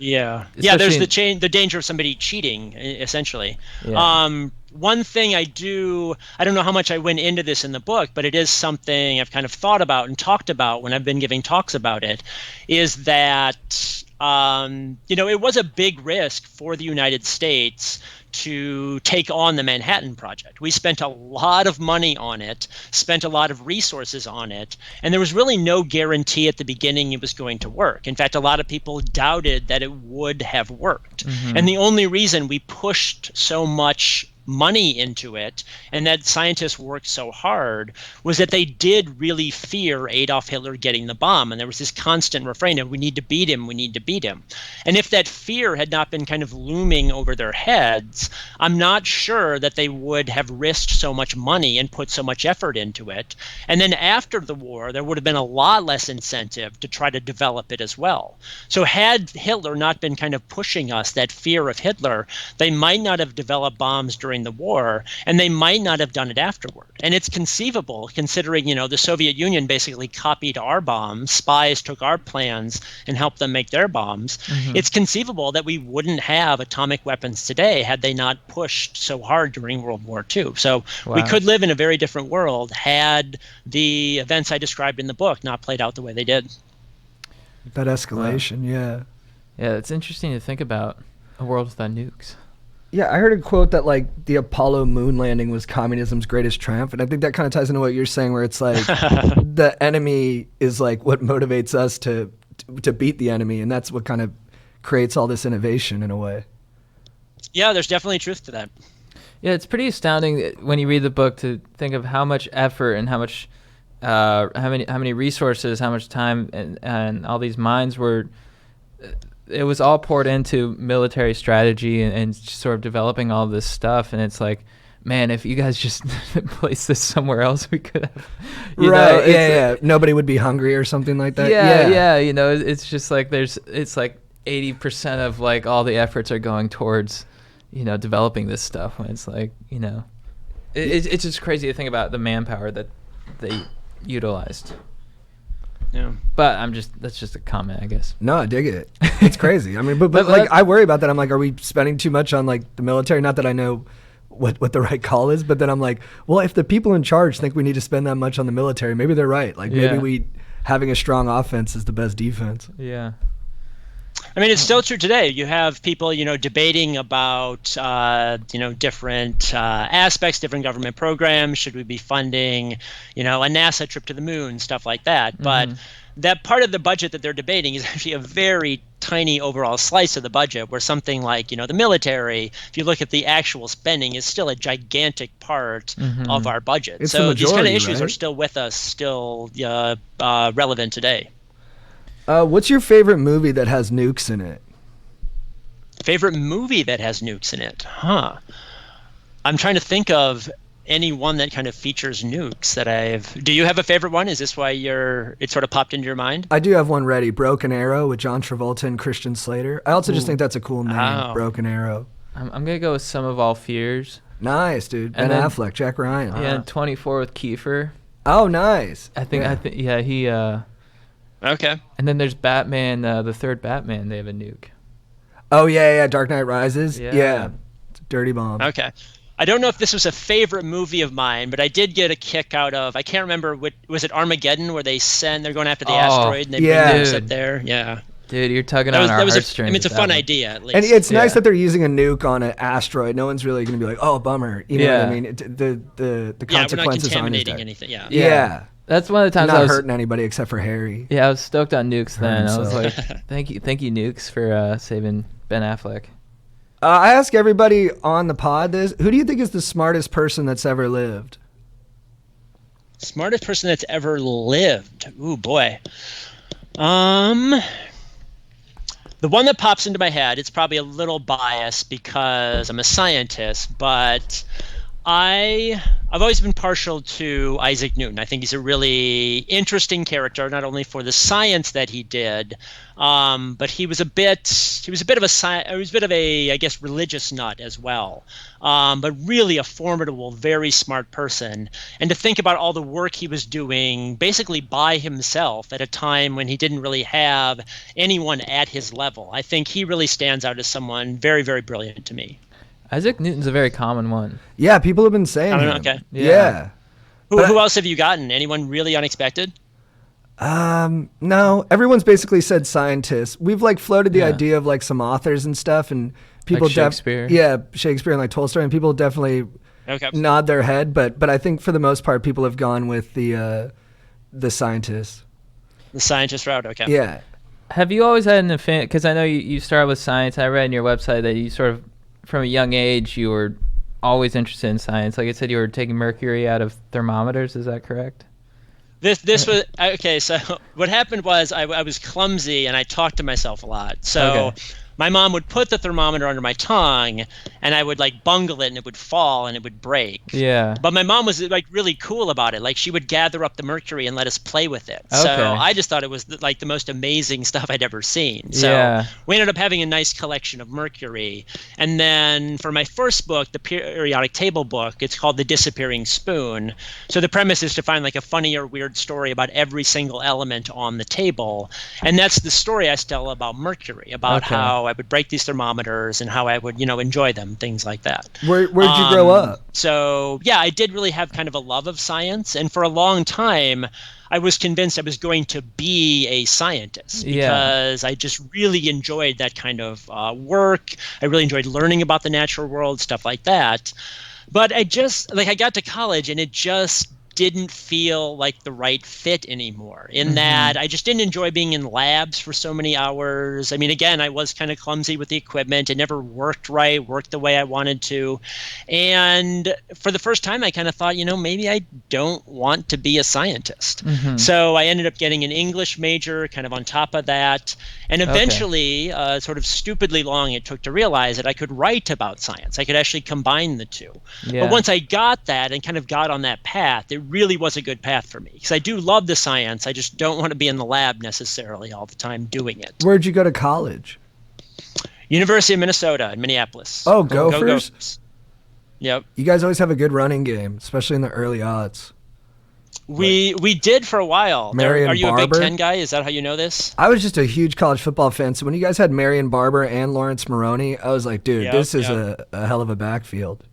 Yeah, there's the danger of somebody cheating, essentially. Yeah. One thing I don't know how much I went into this in the book, but it is something I've kind of thought about and talked about when I've been giving talks about it, is that, it was a big risk for the United States to take on the Manhattan Project. We spent a lot of money on it, spent a lot of resources on it, and there was really no guarantee at the beginning it was going to work. In fact, a lot of people doubted that it would have worked. And the only reason we pushed so much money into it and that scientists worked so hard was that they did really fear Adolf Hitler getting the bomb. And there was this constant refrain of, we need to beat him, we need to beat him. And if that fear had not been kind of looming over their heads, I'm not sure that they would have risked so much money and put so much effort into it. And then after the war, there would have been a lot less incentive to try to develop it as well. So had Hitler not been kind of pushing us, that fear of Hitler, they might not have developed bombs during the war, and they might not have done it afterward. And it's conceivable, considering, the Soviet Union basically copied our bombs, Spies took our plans and helped them make their bombs. It's conceivable that we wouldn't have atomic weapons today had they not pushed so hard during World War II. So we could live in a very different world had the events I described in the book not played out the way they did. That escalation, yeah. Yeah, it's interesting to think about a world without nukes. Yeah, I heard a quote that the Apollo moon landing was communism's greatest triumph, and I think that kind of ties into what you're saying, where it's the enemy is what motivates us to beat the enemy, and that's what kind of creates all this innovation in a way. Yeah, there's definitely truth to that. Yeah, it's pretty astounding when you read the book to think of how much effort and how much how many resources, how much time and all these minds were. It was all poured into military strategy and sort of developing all this stuff. And it's like, man, if you guys just placed this somewhere else, we could have. Nobody would be hungry or something like that. Yeah. It's just it's 80% of all the efforts are going towards, developing this stuff. When it's it's just crazy to think about the manpower that they utilized. Yeah, but that's just a comment, I guess. No, I dig it. It's crazy. I mean, but I worry about that. I'm are we spending too much on the military? Not that I know what the right call is, but then I'm well, if the people in charge think we need to spend that much on the military, maybe they're right. Maybe having a strong offense is the best defense. Yeah. I mean, it's still true today. You have people, debating about, different aspects, different government programs. Should we be funding, a NASA trip to the moon, stuff like that? But that part of the budget that they're debating is actually a very tiny overall slice of the budget, where something like, the military, if you look at the actual spending, is still a gigantic part of our budget. It's so the these kind of majority, issues are right? still with us, still relevant today. What's your favorite movie that has nukes in it? Favorite movie that has nukes in it? I'm trying to think of any one that kind of features nukes that do you have a favorite one? Is this why it sort of popped into your mind? I do have one ready. Broken Arrow with John Travolta and Christian Slater. I also just think that's a cool name. Oh. Broken Arrow. I'm gonna go with Some of All Fears. Nice, dude. And Ben then- Affleck, Jack Ryan. Yeah, and 24 with Kiefer. Oh, nice. I think he. Okay. And then there's Batman, the third Batman. They have a nuke. Oh, yeah. Dark Knight Rises. Yeah. Yeah. It's a dirty bomb. Okay. I don't know if this was a favorite movie of mine, but I did get a kick out of, I can't remember, was it Armageddon, where they're going after the asteroid and they yeah. bring nukes up Dude. there? Yeah. Dude, you're tugging on our heartstrings. It's a with fun that one. idea, at least. And it's nice Yeah. that they're using a nuke on an asteroid. No one's really going to be like, oh, bummer. You know what I Yeah. mean? The Yeah, we're not consequences aren't as contaminating dire. anything. Yeah. Yeah. That's one of the times I Not was hurting anybody except for Harry. Yeah, I was stoked on nukes then. I was himself. like, thank you, Nukes, for saving Ben Affleck. I ask everybody on the pod this. Who do you think is the smartest person that's ever lived? Smartest person that's ever lived. Ooh, boy. The one that pops into my head, it's probably a little biased because I'm a scientist, but I've always been partial to Isaac Newton. I think he's a really interesting character, not only for the science that he did, but he was a bit of a, I guess, religious nut as well. But really a formidable, very smart person. And to think about all the work he was doing basically by himself at a time when he didn't really have anyone at his level, I think he really stands out as someone very, very brilliant to me. Isaac Newton's a very common one. Yeah, people have been saying I don't him. know, okay. Yeah. Who else have you gotten? Anyone really unexpected? No, everyone's basically said scientists. We've floated the Yeah. idea of some authors and stuff, and people Shakespeare. Shakespeare and Tolstoy, and people definitely Okay. nod their head, but I think for the most part people have gone with the scientists. The scientist route, okay. Yeah. Have you always had an affinity? Because I know you started with science. I read in your website that you sort of, from a young age, you were always interested in science. Like I said, you were taking mercury out of thermometers. Is that correct? This was okay. So what happened was I was clumsy and I talked to myself a lot. So Okay. my mom would put the thermometer under my tongue, and I would bungle it, and it would fall and it would break. Yeah. But my mom was really cool about it. She would gather up the mercury and let us play with it. So Okay. I just thought it was the most amazing stuff I'd ever seen. So Yeah. we ended up having a nice collection of mercury. And then for my first book, the periodic table book, it's called The Disappearing Spoon. So the premise is to find a funny or weird story about every single element on the table. And that's the story I tell about mercury, about Okay. how I would break these thermometers and how I would, enjoy them, things like that. Where'd you grow up? So, yeah, I did really have kind of a love of science. And for a long time, I was convinced I was going to be a scientist because I just really enjoyed that kind of work. I really enjoyed learning about the natural world, stuff like that. But I just, I got to college and it just didn't feel like the right fit anymore in that I just didn't enjoy being in labs for so many hours. I mean, again, I was kind of clumsy with the equipment. It never worked the way I wanted to. And for the first time, I kind of thought, maybe I don't want to be a scientist. So I ended up getting an English major kind of on top of that. And eventually, sort of stupidly long it took to realize that I could write about science. I could actually combine the two. Yeah. But once I got that and kind of got on that path, it really was a good path for me because I do love the science. I just don't want to be in the lab necessarily all the time doing it. Where'd you go to college? University of Minnesota in Minneapolis. Oh, Go Gophers? Gophers. Yep. You guys always have a good running game, especially in the early odds. We did for a while. Marion Are you a Big Barber? Ten guy? Is that how you know this? I was just a huge college football fan, so when you guys had Marion Barber and Lawrence Maroney, I was like, dude, Yep, this is yep. a hell of a backfield.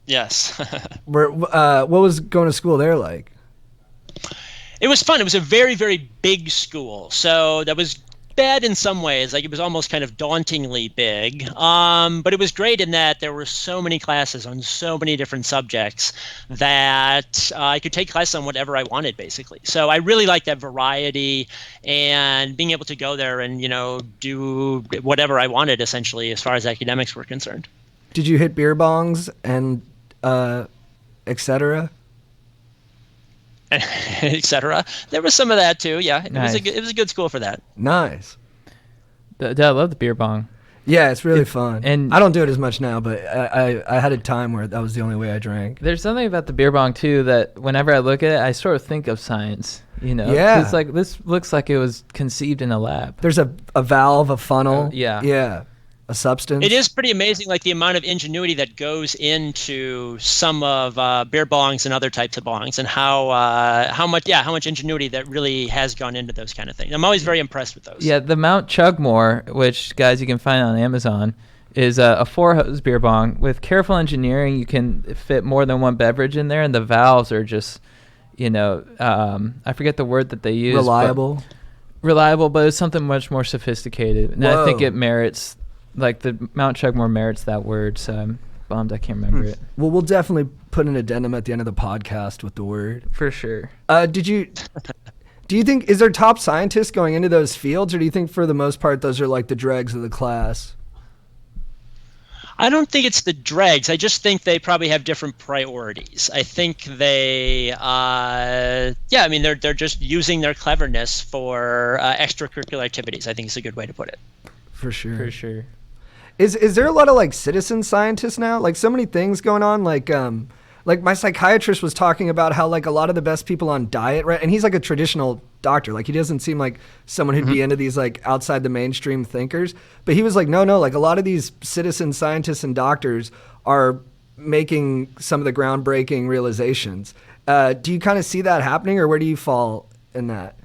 Yes. What was going to school there like? It was fun. It was a very, very big school. So that was bad in some ways. Like, it was almost kind of dauntingly big. But it was great in that there were so many classes on so many different subjects that I could take classes on whatever I wanted, basically. So I really liked that variety and being able to go there and, do whatever I wanted, essentially, as far as academics were concerned. Did you hit beer bongs and etc.? Etc. There was some of that too. Yeah, Nice. It was a good school for that. Nice. I love the beer bong. Yeah, it's really fun. and- I don't do it as much now, but I had a time where that was the only way I drank. There's something about the beer bong too that whenever I look at it, I sort of think of science. Yeah. It's like this looks like it was conceived in a lab. There's a valve, a funnel. Yeah. A substance. It is pretty amazing, like the amount of ingenuity that goes into some of beer bongs and other types of bongs, and how much ingenuity that really has gone into those kind of things. I'm always very impressed with those. Yeah, the Mount Chugmore, which guys you can find on Amazon, is a 4-hose beer bong. With careful engineering, you can fit more than one beverage in there, and the valves are just, I forget the word that they use. reliable. But it's something much more sophisticated, and I think Whoa. it merits. Like the Mount Chugmore merits that word, so I'm bummed I can't remember it. Well, we'll definitely put an addendum at the end of the podcast with the word. For sure. Do you think, is there top scientists going into those fields, or do you think for the most part those are like the dregs of the class? I don't think it's the dregs. I just think they probably have different priorities. I think they, they're just using their cleverness for extracurricular activities. I think it's a good way to put it. For sure. For sure. Is there a lot of like citizen scientists now? Like so many things going on. Like my psychiatrist was talking about how like a lot of the best people on diet, right? And he's like a traditional doctor. Like he doesn't seem like someone who'd be into these like outside the mainstream thinkers. But he was like, no, like a lot of these citizen scientists and doctors are making some of the groundbreaking realizations. Do you kind of see that happening, or where do you fall in that?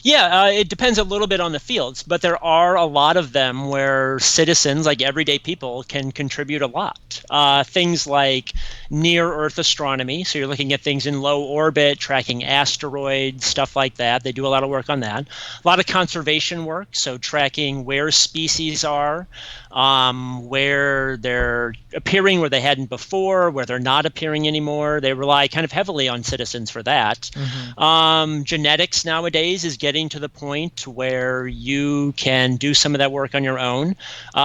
Yeah, it depends a little bit on the fields, but there are a lot of them where citizens, like everyday people, can contribute a lot. Things like near-Earth astronomy, so you're looking at things in low orbit, tracking asteroids, stuff like that. They do a lot of work on that. A lot of conservation work, so tracking where species are, where they're appearing where they hadn't before, where they're not appearing anymore. They rely kind of heavily on citizens for that. Genetics nowadays is getting to the point where you can do some of that work on your own.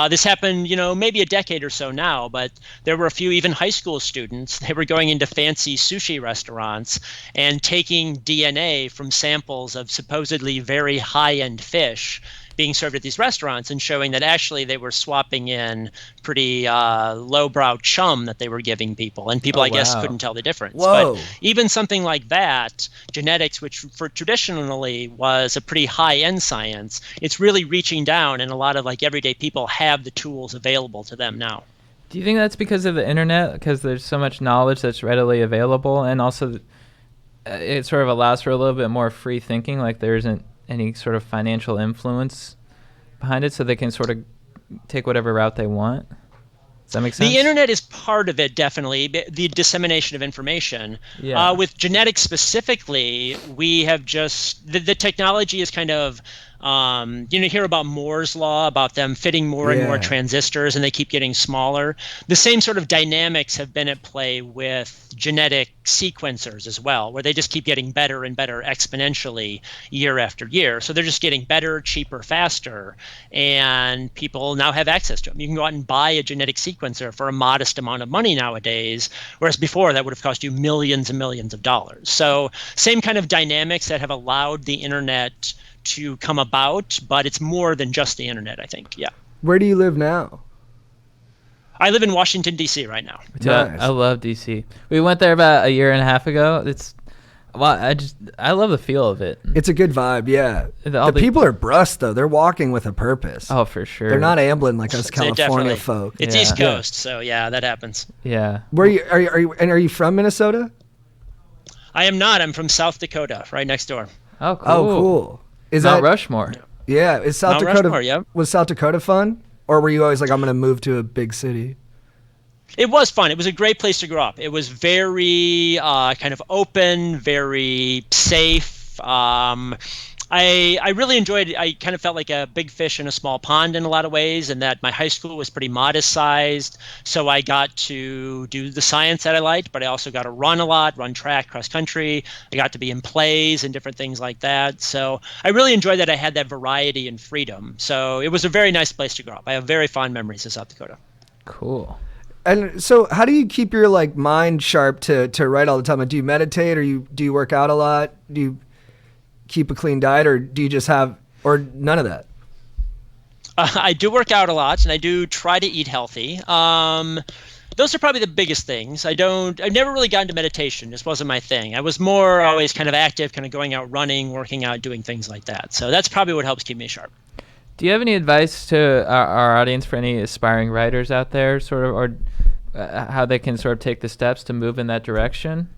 This happened, maybe a decade or so now, but there were a few even high school students. They were going into fancy sushi restaurants and taking DNA from samples of supposedly very high-end fish being served at these restaurants and showing that actually they were swapping in pretty lowbrow chum that they were giving people. And people, I guess, couldn't tell the difference. Whoa. But even something like that, genetics, which for traditionally was a pretty high-end science, it's really reaching down, and a lot of like everyday people have the tools available to them now. Do you think that's because of the internet? Because there's so much knowledge that's readily available, and also it sort of allows for a little bit more free thinking, like there isn't any sort of financial influence behind it, so they can sort of take whatever route they want? Does that make sense? The internet is part of it, definitely, the dissemination of information. Yeah. With genetics specifically, we have just, the technology is kind of, you hear about Moore's law, about them fitting more and more transistors, and they keep getting smaller. The same sort of dynamics have been at play with genetic sequencers as well, where they just keep getting better and better exponentially year after year. So they're just getting better, cheaper, faster, and people now have access to them. You can go out and buy a genetic sequencer for a modest amount of money nowadays, whereas before that would have cost you millions and millions of dollars. So same kind of dynamics that have allowed the internet to come about, but it's more than just the internet, I think. Yeah. Where do you live now? I live in Washington, D.C. right now. Nice. I love DC. We went there about a year and a half ago. I love the feel of it. It's a good vibe, yeah. All The people are brusque, though. They're walking with a purpose. Oh, for sure. They're not ambling like us Definitely. California folk. It's Yeah. East Coast, so yeah, that happens. Yeah. Where are you from Minnesota? I am not. I'm from South Dakota, right next door. Oh, cool. Oh, cool. Is Mount that Rushmore. Yeah, is South Mount Dakota Rushmore, yeah. Was South Dakota fun? Or were you always like, I'm going to move to a big city? It was fun. It was a great place to grow up. It was very kind of open, very safe. I really enjoyed it. I kind of felt like a big fish in a small pond in a lot of ways, and that my high school was pretty modest sized. So I got to do the science that I liked, but I also got to run a lot, run track, cross country. I got to be in plays and different things like that. So I really enjoyed that I had that variety and freedom. So it was a very nice place to grow up. I have very fond memories of South Dakota. Cool. And so, how do you keep your like mind sharp to write all the time? Like, do you meditate, or do you work out a lot? Do you keep a clean diet, or do you just have, or none of that? I do work out a lot, and I do try to eat healthy. Those are probably the biggest things. I've never really gotten to meditation. This wasn't my thing. I was more always kind of active, kind of going out running, working out, doing things like that. So that's probably what helps keep me sharp. Do you have any advice to our audience for any aspiring writers out there, sort of, or how they can sort of take the steps to move in that direction?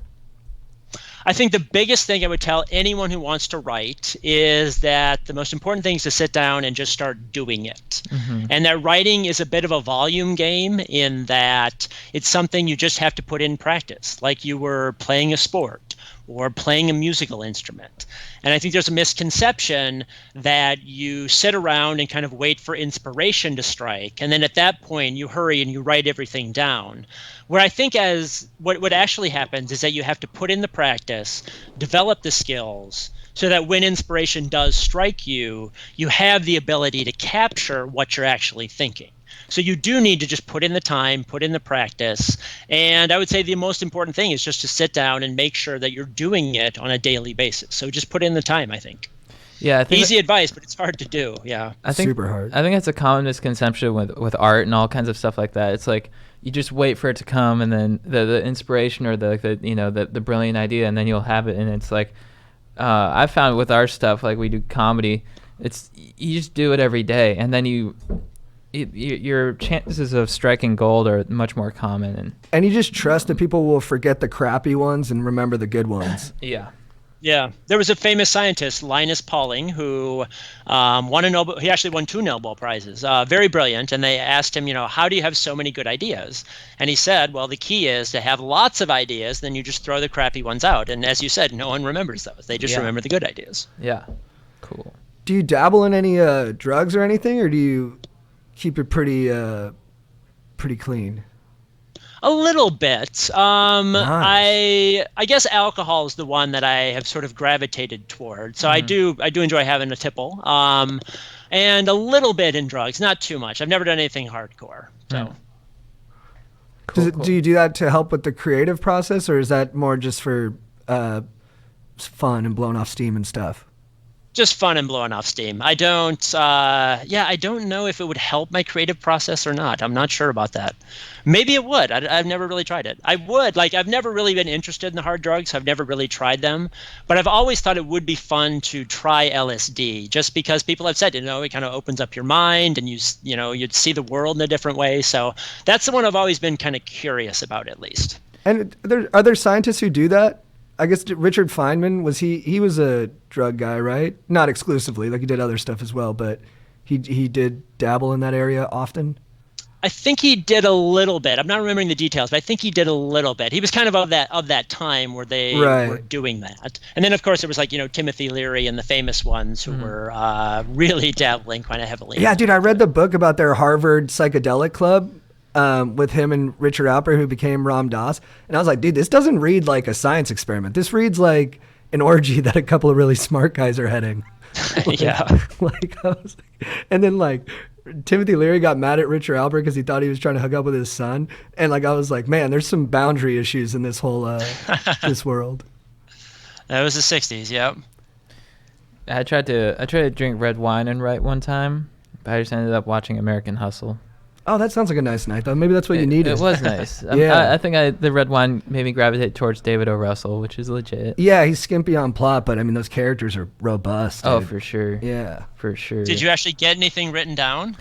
I think the biggest thing I would tell anyone who wants to write is that the most important thing is to sit down and just start doing it. Mm-hmm. And that writing is a bit of a volume game in that it's something you just have to put in practice, like you were playing a sport or playing a musical instrument. And I think there's a misconception that you sit around and kind of wait for inspiration to strike. And then at that point, you hurry and you write everything down. Where I think as what actually happens is that you have to put in the practice, develop the skills, so that when inspiration does strike you, you have the ability to capture what you're actually thinking. So you do need to just put in the time, put in the practice. And I would say the most important thing is just to sit down and make sure that you're doing it on a daily basis. So just put in the time, I think. Yeah, I think easy advice, but it's hard to do. Yeah, I think super hard. I think that's a common misconception with art and all kinds of stuff like that. It's like you just wait for it to come, and then the inspiration or the brilliant idea, and then you'll have it. And it's like I found with our stuff, like we do comedy, it's you just do it every day, and then your chances of striking gold are much more common. And you just trust that people will forget the crappy ones and remember the good ones. Yeah. Yeah, there was a famous scientist, Linus Pauling, who won a Nobel. He actually won 2 Nobel Prizes. Very brilliant. And they asked him, how do you have so many good ideas? And he said, well, the key is to have lots of ideas. Then you just throw the crappy ones out. And as you said, no one remembers those. They just remember the good ideas. Yeah. Cool. Do you dabble in any drugs or anything, or do you keep it pretty clean? A little bit. Nice. I guess alcohol is the one that I have sort of gravitated toward. So I do enjoy having a tipple. And a little bit in drugs, not too much. I've never done anything hardcore. So. Cool. Do you do that to help with the creative process, or is that more just for fun and blowing off steam and stuff? Just fun and blowing off steam. I don't know if it would help my creative process or not. I'm not sure about that. Maybe it would. I've never really tried it. I would. I've never really been interested in the hard drugs. I've never really tried them. But I've always thought it would be fun to try LSD, just because people have said, it kind of opens up your mind and you'd see the world in a different way. So that's the one I've always been kind of curious about, at least. And are there scientists who do that? I guess Richard Fineman, he was a drug guy, right? Not exclusively, he did other stuff as well, but he did dabble in that area often. I think he did a little bit. I'm not remembering the details, but I think he did a little bit. He was kind of that time where they were doing that. And then of course there was Timothy Leary and the famous ones who were really dabbling kind of heavily. Yeah, dude, I read the book about their Harvard psychedelic club. With him and Richard Alpert, who became Ram Dass. And I was like, dude, this doesn't read like a science experiment. This reads like an orgy that a couple of really smart guys are heading. Yeah. And then Timothy Leary got mad at Richard Alpert because he thought he was trying to hook up with his son. And I was like, man, there's some boundary issues in this whole, this world. That was the 60s, yep. I tried to drink red wine and write one time, but I just ended up watching American Hustle. Oh, that sounds like a nice night, though. Maybe that's what you needed. It was nice. Yeah. I think the red wine made me gravitate towards David O. Russell, which is legit. Yeah, he's skimpy on plot, but those characters are robust. Dude. Oh, for sure. Yeah. For sure. Did you actually get anything written down?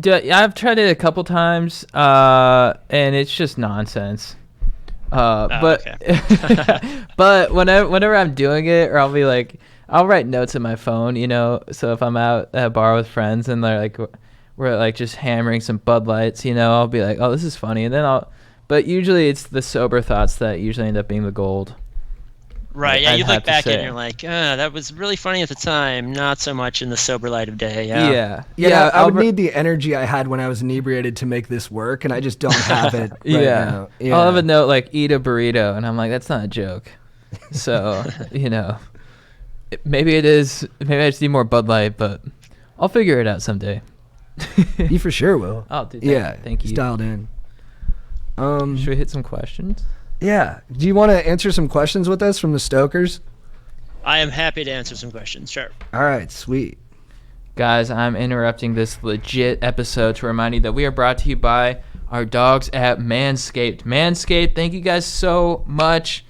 I've tried it a couple times, and it's just nonsense. But whenever I'm doing it, or I'll be I'll write notes in my phone, so if I'm out at a bar with friends and they're we're just hammering some Bud Lights, I'll be like, oh, this is funny. And then but usually it's the sober thoughts that usually end up being the gold. Right, yeah, I'd you have look to back at it say. and you're like, that was really funny at the time, not so much in the sober light of day. Yeah. I would Albert- need the energy I had when I was inebriated to make this work, and I just don't have it right now. Yeah. I'll have a note like eat a burrito, and I'm like, that's not a joke. So maybe it is. Maybe I just need more Bud Light, but I'll figure it out someday. You for sure will. Oh, dude, thank you. It's dialed in. Should we hit some questions? Yeah. Do you want to answer some questions with us from the Stokers? I am happy to answer some questions, sure. All right, sweet. Guys, I'm interrupting this legit episode to remind you that we are brought to you by our dogs at Manscaped. Manscaped, thank you guys so much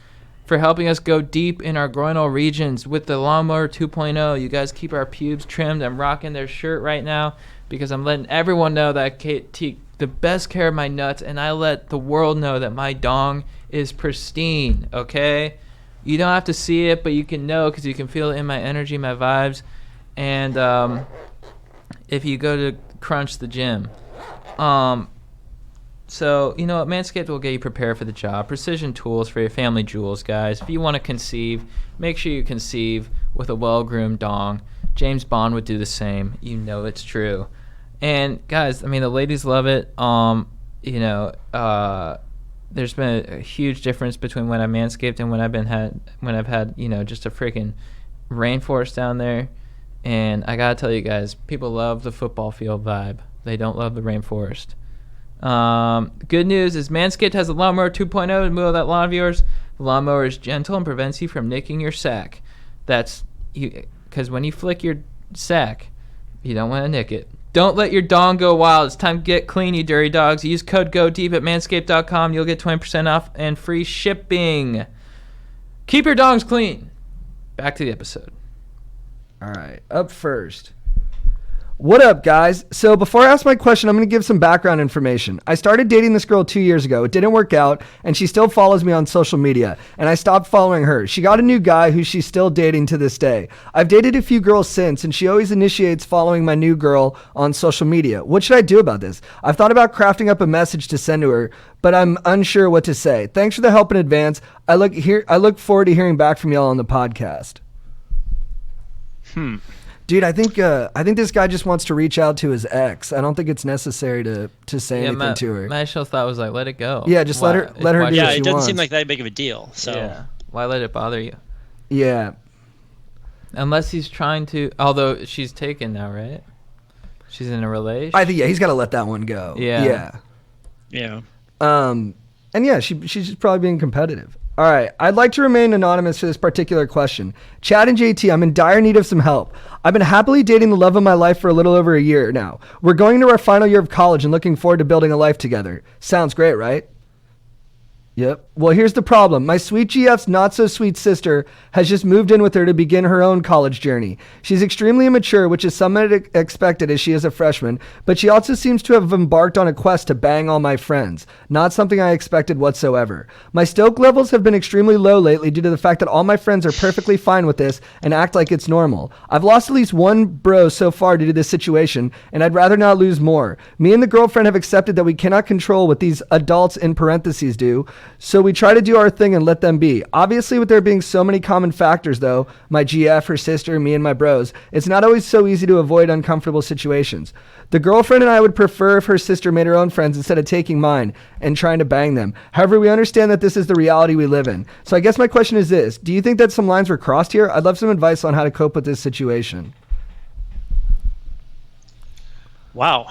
for helping us go deep in our groinal regions with the Lawnmower 2.0. You guys keep our pubes trimmed. I'm rocking their shirt right now because I'm letting everyone know that I take the best care of my nuts, and I let the world know that my dong is pristine, okay? You don't have to see it, but you can know because you can feel it in my energy, my vibes. And if you go to Crunch the Gym. So, you know what? Manscaped will get you prepared for the job. Precision tools for your family jewels, guys. If you want to conceive, make sure you conceive with a well-groomed dong. James Bond would do the same. You know it's true. And, guys, I mean, the ladies love it. There's been a huge difference between when I manscaped and when I've had just a freaking rainforest down there. And I gotta tell you guys, people love the football field vibe. They don't love the rainforest. Good news is Manscaped has a Lawnmower 2.0 to move all that lawn of yours. The lawnmower is gentle and prevents you from nicking your sack. That's you, because when you flick your sack, you don't want to nick it. Don't let your dong go wild. It's time to get clean, you dirty dogs. Use code GODEEP at manscaped.com. You'll get 20% off and free shipping. Keep your dongs clean. Back to the episode. All right, up first. What up, guys? So before I ask my question, I'm going to give some background information. I started dating this girl 2 years ago. It didn't work out, and she still follows me on social media, and I stopped following her. She got a new guy who she's still dating to this day. I've dated a few girls since, and she always initiates following my new girl on social media. What should I do about this? I've thought about crafting up a message to send to her, but I'm unsure what to say. Thanks for the help in advance. I look forward to hearing back from y'all on the podcast. Dude, I think this guy just wants to reach out to his ex. I don't think it's necessary to say anything to her. My initial thought was like, let it go. Yeah, just let her do what Yeah, she it doesn't wants. seem like that big of a deal. So Yeah. Why let it bother you? Yeah. Unless he's trying to, although she's taken now, right? She's in a relationship. I think he's got to let that one go. Yeah. yeah. And yeah, she's just probably being competitive. All right, I'd like to remain anonymous for this particular question. Chad and JT, I'm in dire need of some help. I've been happily dating the love of my life for a little over a year now. We're going into our final year of college and looking forward to building a life together. Sounds great, right? Yep. Well, here's the problem. My sweet GF's not-so-sweet sister has just moved in with her to begin her own college journey. She's extremely immature, which is somewhat expected as she is a freshman, but she also seems to have embarked on a quest to bang all my friends. Not something I expected whatsoever. My stoke levels have been extremely low lately due to the fact that all my friends are perfectly fine with this and act like it's normal. I've lost at least one bro so far due to this situation, and I'd rather not lose more. Me and the girlfriend have accepted that we cannot control what these adults in parentheses do, so we try to do our thing and let them be. Obviously, with there being so many common factors, though, my GF, her sister, me, and my bros, it's not always so easy to avoid uncomfortable situations. The girlfriend and I would prefer if her sister made her own friends instead of taking mine and trying to bang them. However, we understand that this is the reality we live in. So I guess my question is this. Do you think that some lines were crossed here? I'd love some advice on how to cope with this situation. Wow.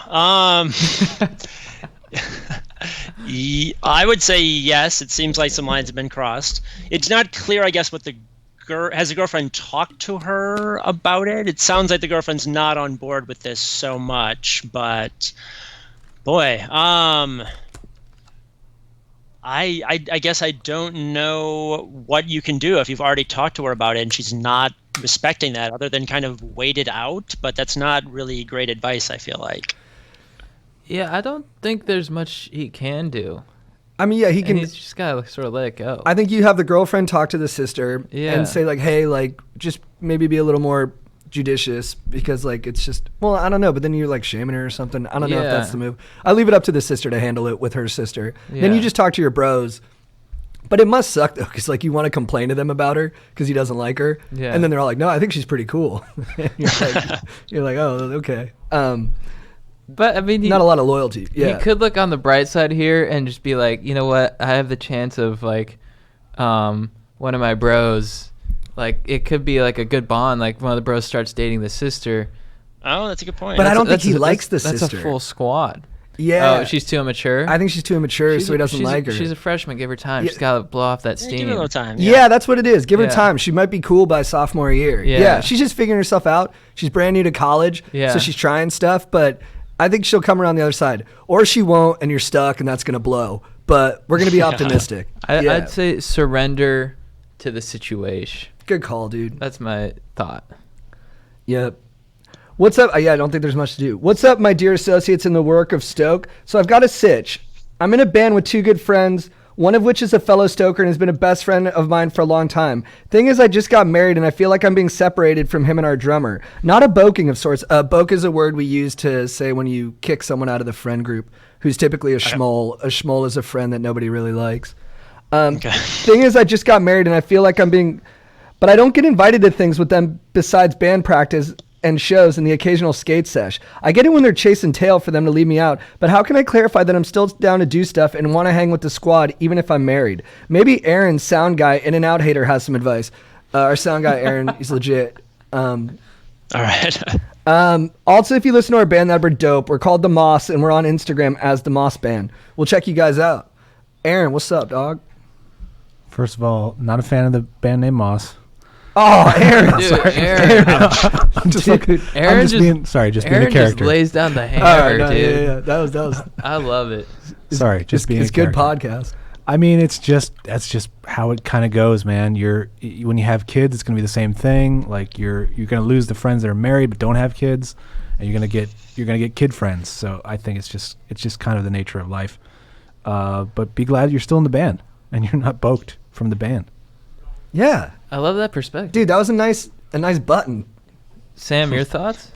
I would say yes. It seems like some lines have been crossed. It's not clear, I guess, what has the girlfriend talked to her about it? It sounds like the girlfriend's not on board with this so much, but boy, I guess I don't know what you can do if you've already talked to her about it and she's not respecting that, other than kind of wait it out. But that's not really great advice, I feel like. Yeah, I don't think there's much he can do. I mean, yeah, he can. He's just gotta sort of let it go. I think you have the girlfriend talk to the sister Yeah. and say like, hey, like, just maybe be a little more judicious because like it's just, well, I don't know, but then you're like shaming her or something. I don't know if Yeah. that's the move. I leave it up to the sister to handle it with her sister. Then Yeah. you just talk to your bros But it must suck though, because like you want to complain to them about her because he doesn't like her, Yeah. and then they're all like, "No, I think she's pretty cool." And you're like, "Oh, okay." But I mean, Not a lot of loyalty. Yeah, he could look on the bright side here and just be like, you know what? I have the chance of like, one of my bros, like it could be like a good bond. Like one of the bros starts dating the sister. Oh, that's a good point. But I don't think he That's- likes the That's sister. a full squad. Yeah, Oh, she's too immature. I think she's too immature, so he doesn't she's like her. She's a freshman. Give her time. Yeah. She's got to blow off that Yeah, steam. give it a little time. Yeah, that's what it is. Give her Yeah. time. She might be cool by sophomore year. Yeah. Yeah, she's just figuring herself out. She's brand new to college, Yeah. so she's trying stuff, but I think she'll come around the other side. Or she won't, and you're stuck, and that's going to blow. But we're going to be optimistic. Yeah. I'd say surrender to the situation. Good call, dude. That's my thought. Yep. What's up? Yeah, I don't think there's much to do. What's up, my dear associates in the work of Stoke? So I've got a sitch. I'm in a band with two good friends, one of which is a fellow Stoker and has been a best friend of mine for a long time. Thing is, I just got married and I feel like I'm being separated from him and our drummer. Not a boking of sorts. Boke is a word we use to say when you kick someone out of the friend group who's typically a schmoll. A schmoll is a friend that nobody really likes. Thing is, I just got married and I feel like I'm being... But I don't get invited to things with them besides band practice and shows and the occasional skate sesh. I get it when they're chasing tail for them to leave me out, but how can I clarify that I'm still down to do stuff and want to hang with the squad even if I'm married? Maybe Aaron, sound guy, in and out hater, has some advice. Our sound guy, Aaron, he's legit. All right. Also, if you listen to our band, that'd be dope. We're called The Moss, and we're on Instagram as The Moss Band. We'll check you guys out. Aaron, what's up, dog? First of all, not a fan of the band name Moss. Oh, Aaron. Dude, Aaron, I'm just fucking... Aaron I'm just being sorry, just being Aaron a character. just lays down the All hammer, right, no, dude. yeah. That was I love it. Sorry, just being it's a good character. podcast. I mean, that's just how it kind of goes, man. When you have kids, it's gonna be the same thing. Like you're gonna lose the friends that are married but don't have kids, and you're gonna get kid friends. So I think it's just kind of the nature of life. But be glad you're still in the band and you're not boked from the band. Yeah. I love that perspective. Dude, that was a nice button. Sam, your thoughts?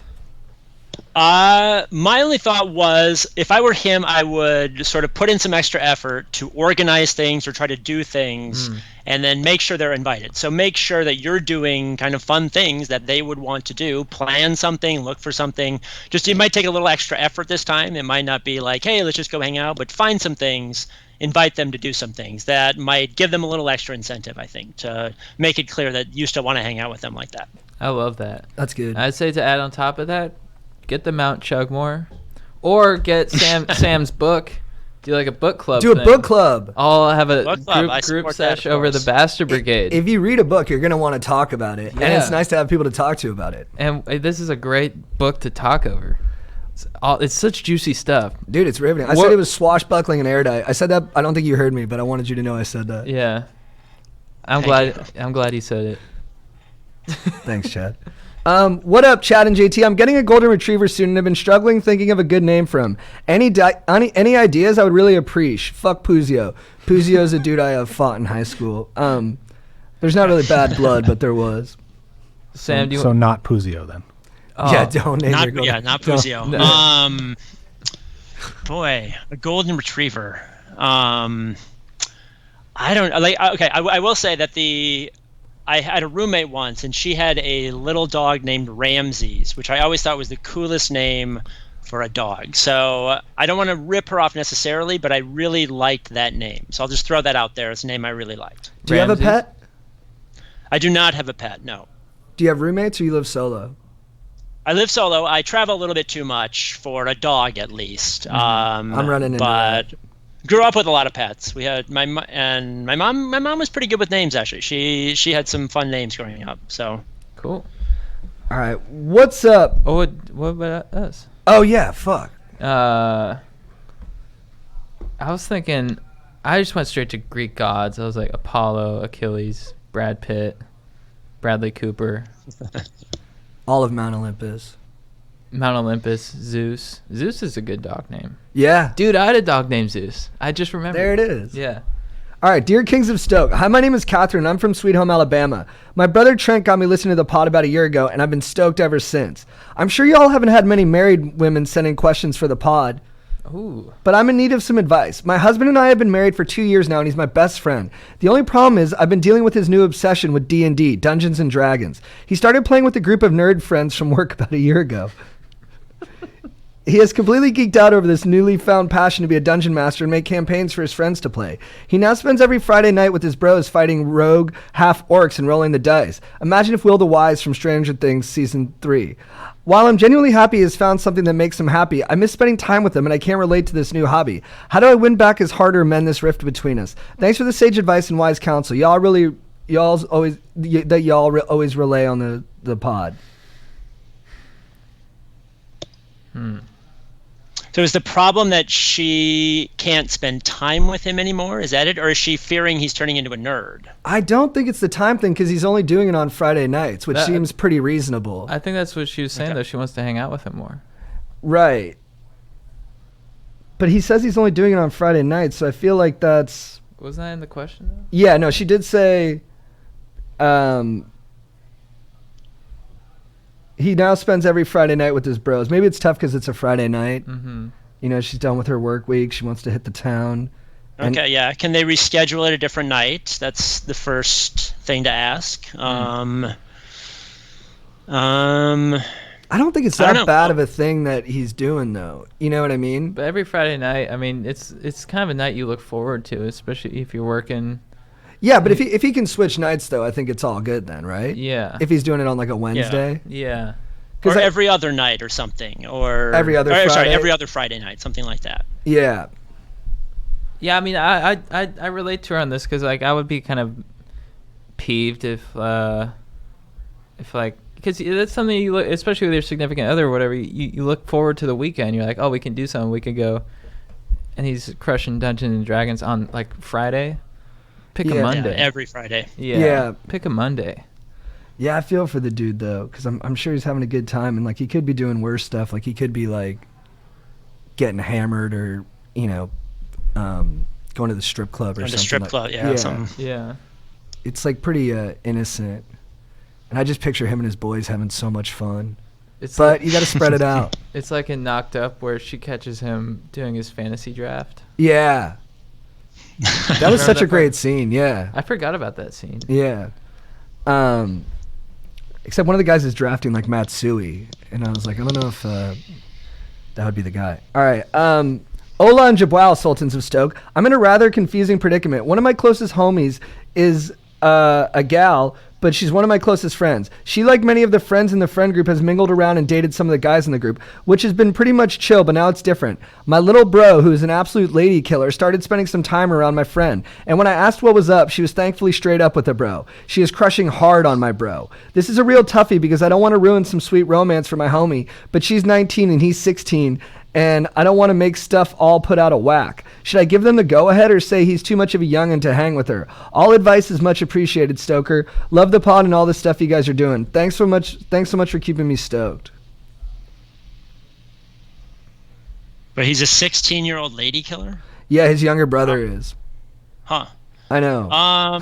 My only thought was, if I were him, I would sort of put in some extra effort to organize things or try to do things, and then make sure they're invited. So make sure that you're doing kind of fun things that they would want to do. Plan something, look for something. Just, it might take a little extra effort this time. It might not be like, hey, let's just go hang out, but find some things, invite them to do some things that might give them a little extra incentive, I think, to make it clear that you still want to hang out with them like that. I love that. That's good. I'd say to add on top of that, get the Mount Chugmore, or get Sam's book. Do like a book club. Do a thing. book club. I'll have a Book club, I group support that, sesh of over the course. Bastard Brigade. If you read a book, you're going to want to talk about it. And Yeah. it's nice to have people to talk to about it. And this is a great book to talk over. It's such juicy stuff. Dude, it's riveting. I What- said it was swashbuckling and erudite. I said that. I don't think you heard me, but I wanted you to know I said that. Yeah. I'm Thank glad he said it. Thanks, Chad. What up, Chad and JT? I'm getting a golden retriever soon and have been struggling thinking of a good name for him. Any ideas? I would really appreciate. Fuck Puzio. Puzio's a dude I have fought in high school. There's not really bad blood, but there was. Sam, do you So not Puzio then. Yeah, don't name your golden- Not don't- Puzio. No. Boy, a golden retriever. I don't like. Okay, I will say that I had a roommate once, and she had a little dog named Ramses, which I always thought was the coolest name for a dog. So I don't want to rip her off necessarily, but I really liked that name. So I'll just throw that out there. It's a name I really liked. Do you have a Ramses? pet? I do not have a pet. No. Do you have roommates or you live solo? I live solo. I travel a little bit too much for a dog, at least. I'm running into but grew up with a lot of pets. We had my mom. My mom was pretty good with names, actually. She had some fun names growing up. So Cool. All right. What's up? Oh, what about us? Oh, yeah. Fuck. I was thinking, I just went straight to Greek gods. I was like Apollo, Achilles, Brad Pitt, Bradley Cooper, All of Mount Olympus. Mount Olympus, Zeus. Zeus is a good dog name. Yeah. Dude, I had a dog named Zeus. I just remembered. There it is. Yeah. All right, dear Kings of Stoke. Hi, my name is Catherine. I'm from Sweet Home, Alabama. My brother Trent got me listening to the pod about a year ago, and I've been stoked ever since. I'm sure y'all haven't had many married women sending questions for the pod. Ooh. But I'm in need of some advice. My husband and I have been married for 2 years now, and he's my best friend. The only problem is I've been dealing with his new obsession with D&D, Dungeons and Dragons. He started playing with a group of nerd friends from work about a year ago. He has completely geeked out over this newly found passion to be a dungeon master and make campaigns for his friends to play. He now spends every Friday night with his bros fighting rogue half-orcs and rolling the dice. Imagine if Will the Wise from Stranger Things Season 3. While I'm genuinely happy he has found something that makes him happy, I miss spending time with him and I can't relate to this new hobby. How do I win back his heart or mend this rift between us? Thanks for the sage advice and wise counsel. Y'all always relay on the pod. So is the problem that she can't spend time with him anymore? Is that it? Or is she fearing he's turning into a nerd? I don't think it's the time thing because he's only doing it on Friday nights, which seems pretty reasonable. I think that's what she was saying, though. She wants to hang out with him more. Right. But he says he's only doing it on Friday nights, so I feel like that's... Wasn't that in the question, though? Yeah, no, she did say... He now spends every Friday night with his bros. Maybe it's tough because it's a Friday night. Mm-hmm. You know, she's done with her work week. She wants to hit the town. Okay, yeah. Can they reschedule it a different night? That's the first thing to ask. I don't think it's that bad of a thing that he's doing, though. You know what I mean? But every Friday night, I mean, it's kind of a night you look forward to, especially if you're working. Yeah, but if he can switch nights, though, I think it's all good then, right? Yeah. If he's doing it on like a Wednesday. Yeah. Or every other night or something. Or every other Friday. Sorry, every other Friday night, something like that. Yeah. Yeah, I mean, I relate to her on this because, like, I would be kind of peeved if like, because that's something you look, especially with your significant other or whatever, you look forward to the weekend. You're like, oh, we can do something. We could go. And he's crushing Dungeons and Dragons on, like, Friday. Pick a Monday. Yeah, every Friday. Yeah. Pick a Monday. Yeah, I feel for the dude though, because I'm sure he's having a good time, and like he could be doing worse stuff. Like he could be like getting hammered, or going to the strip club or something. Strip club, yeah. Yeah. It's like pretty innocent, and I just picture him and his boys having so much fun. But you got to spread it out. It's like in Knocked Up where she catches him doing his fantasy draft. Yeah. That was such a great scene, yeah. I forgot about that scene. Yeah. Except one of the guys is drafting like Matsui, and I was like, I don't know if that would be the guy. All right. Ola and Jabwal, Sultans of Stoke. I'm in a rather confusing predicament. One of my closest homies is a gal, but she's one of my closest friends. She, like many of the friends in the friend group, has mingled around and dated some of the guys in the group, which has been pretty much chill, but now it's different. My little bro, who is an absolute lady killer, started spending some time around my friend, and when I asked what was up, she was thankfully straight up with the bro. She is crushing hard on my bro. This is a real toughie because I don't want to ruin some sweet romance for my homie, but she's 19 and he's 16, and I don't want to make stuff all put out of whack. Should I give them the go-ahead or say he's too much of a youngin' to hang with her? All advice is much appreciated, Stoker. Love the pod and all the stuff you guys are doing. Thanks so much for keeping me stoked. But he's a 16-year-old lady killer? Yeah, his younger brother is. Huh. I know.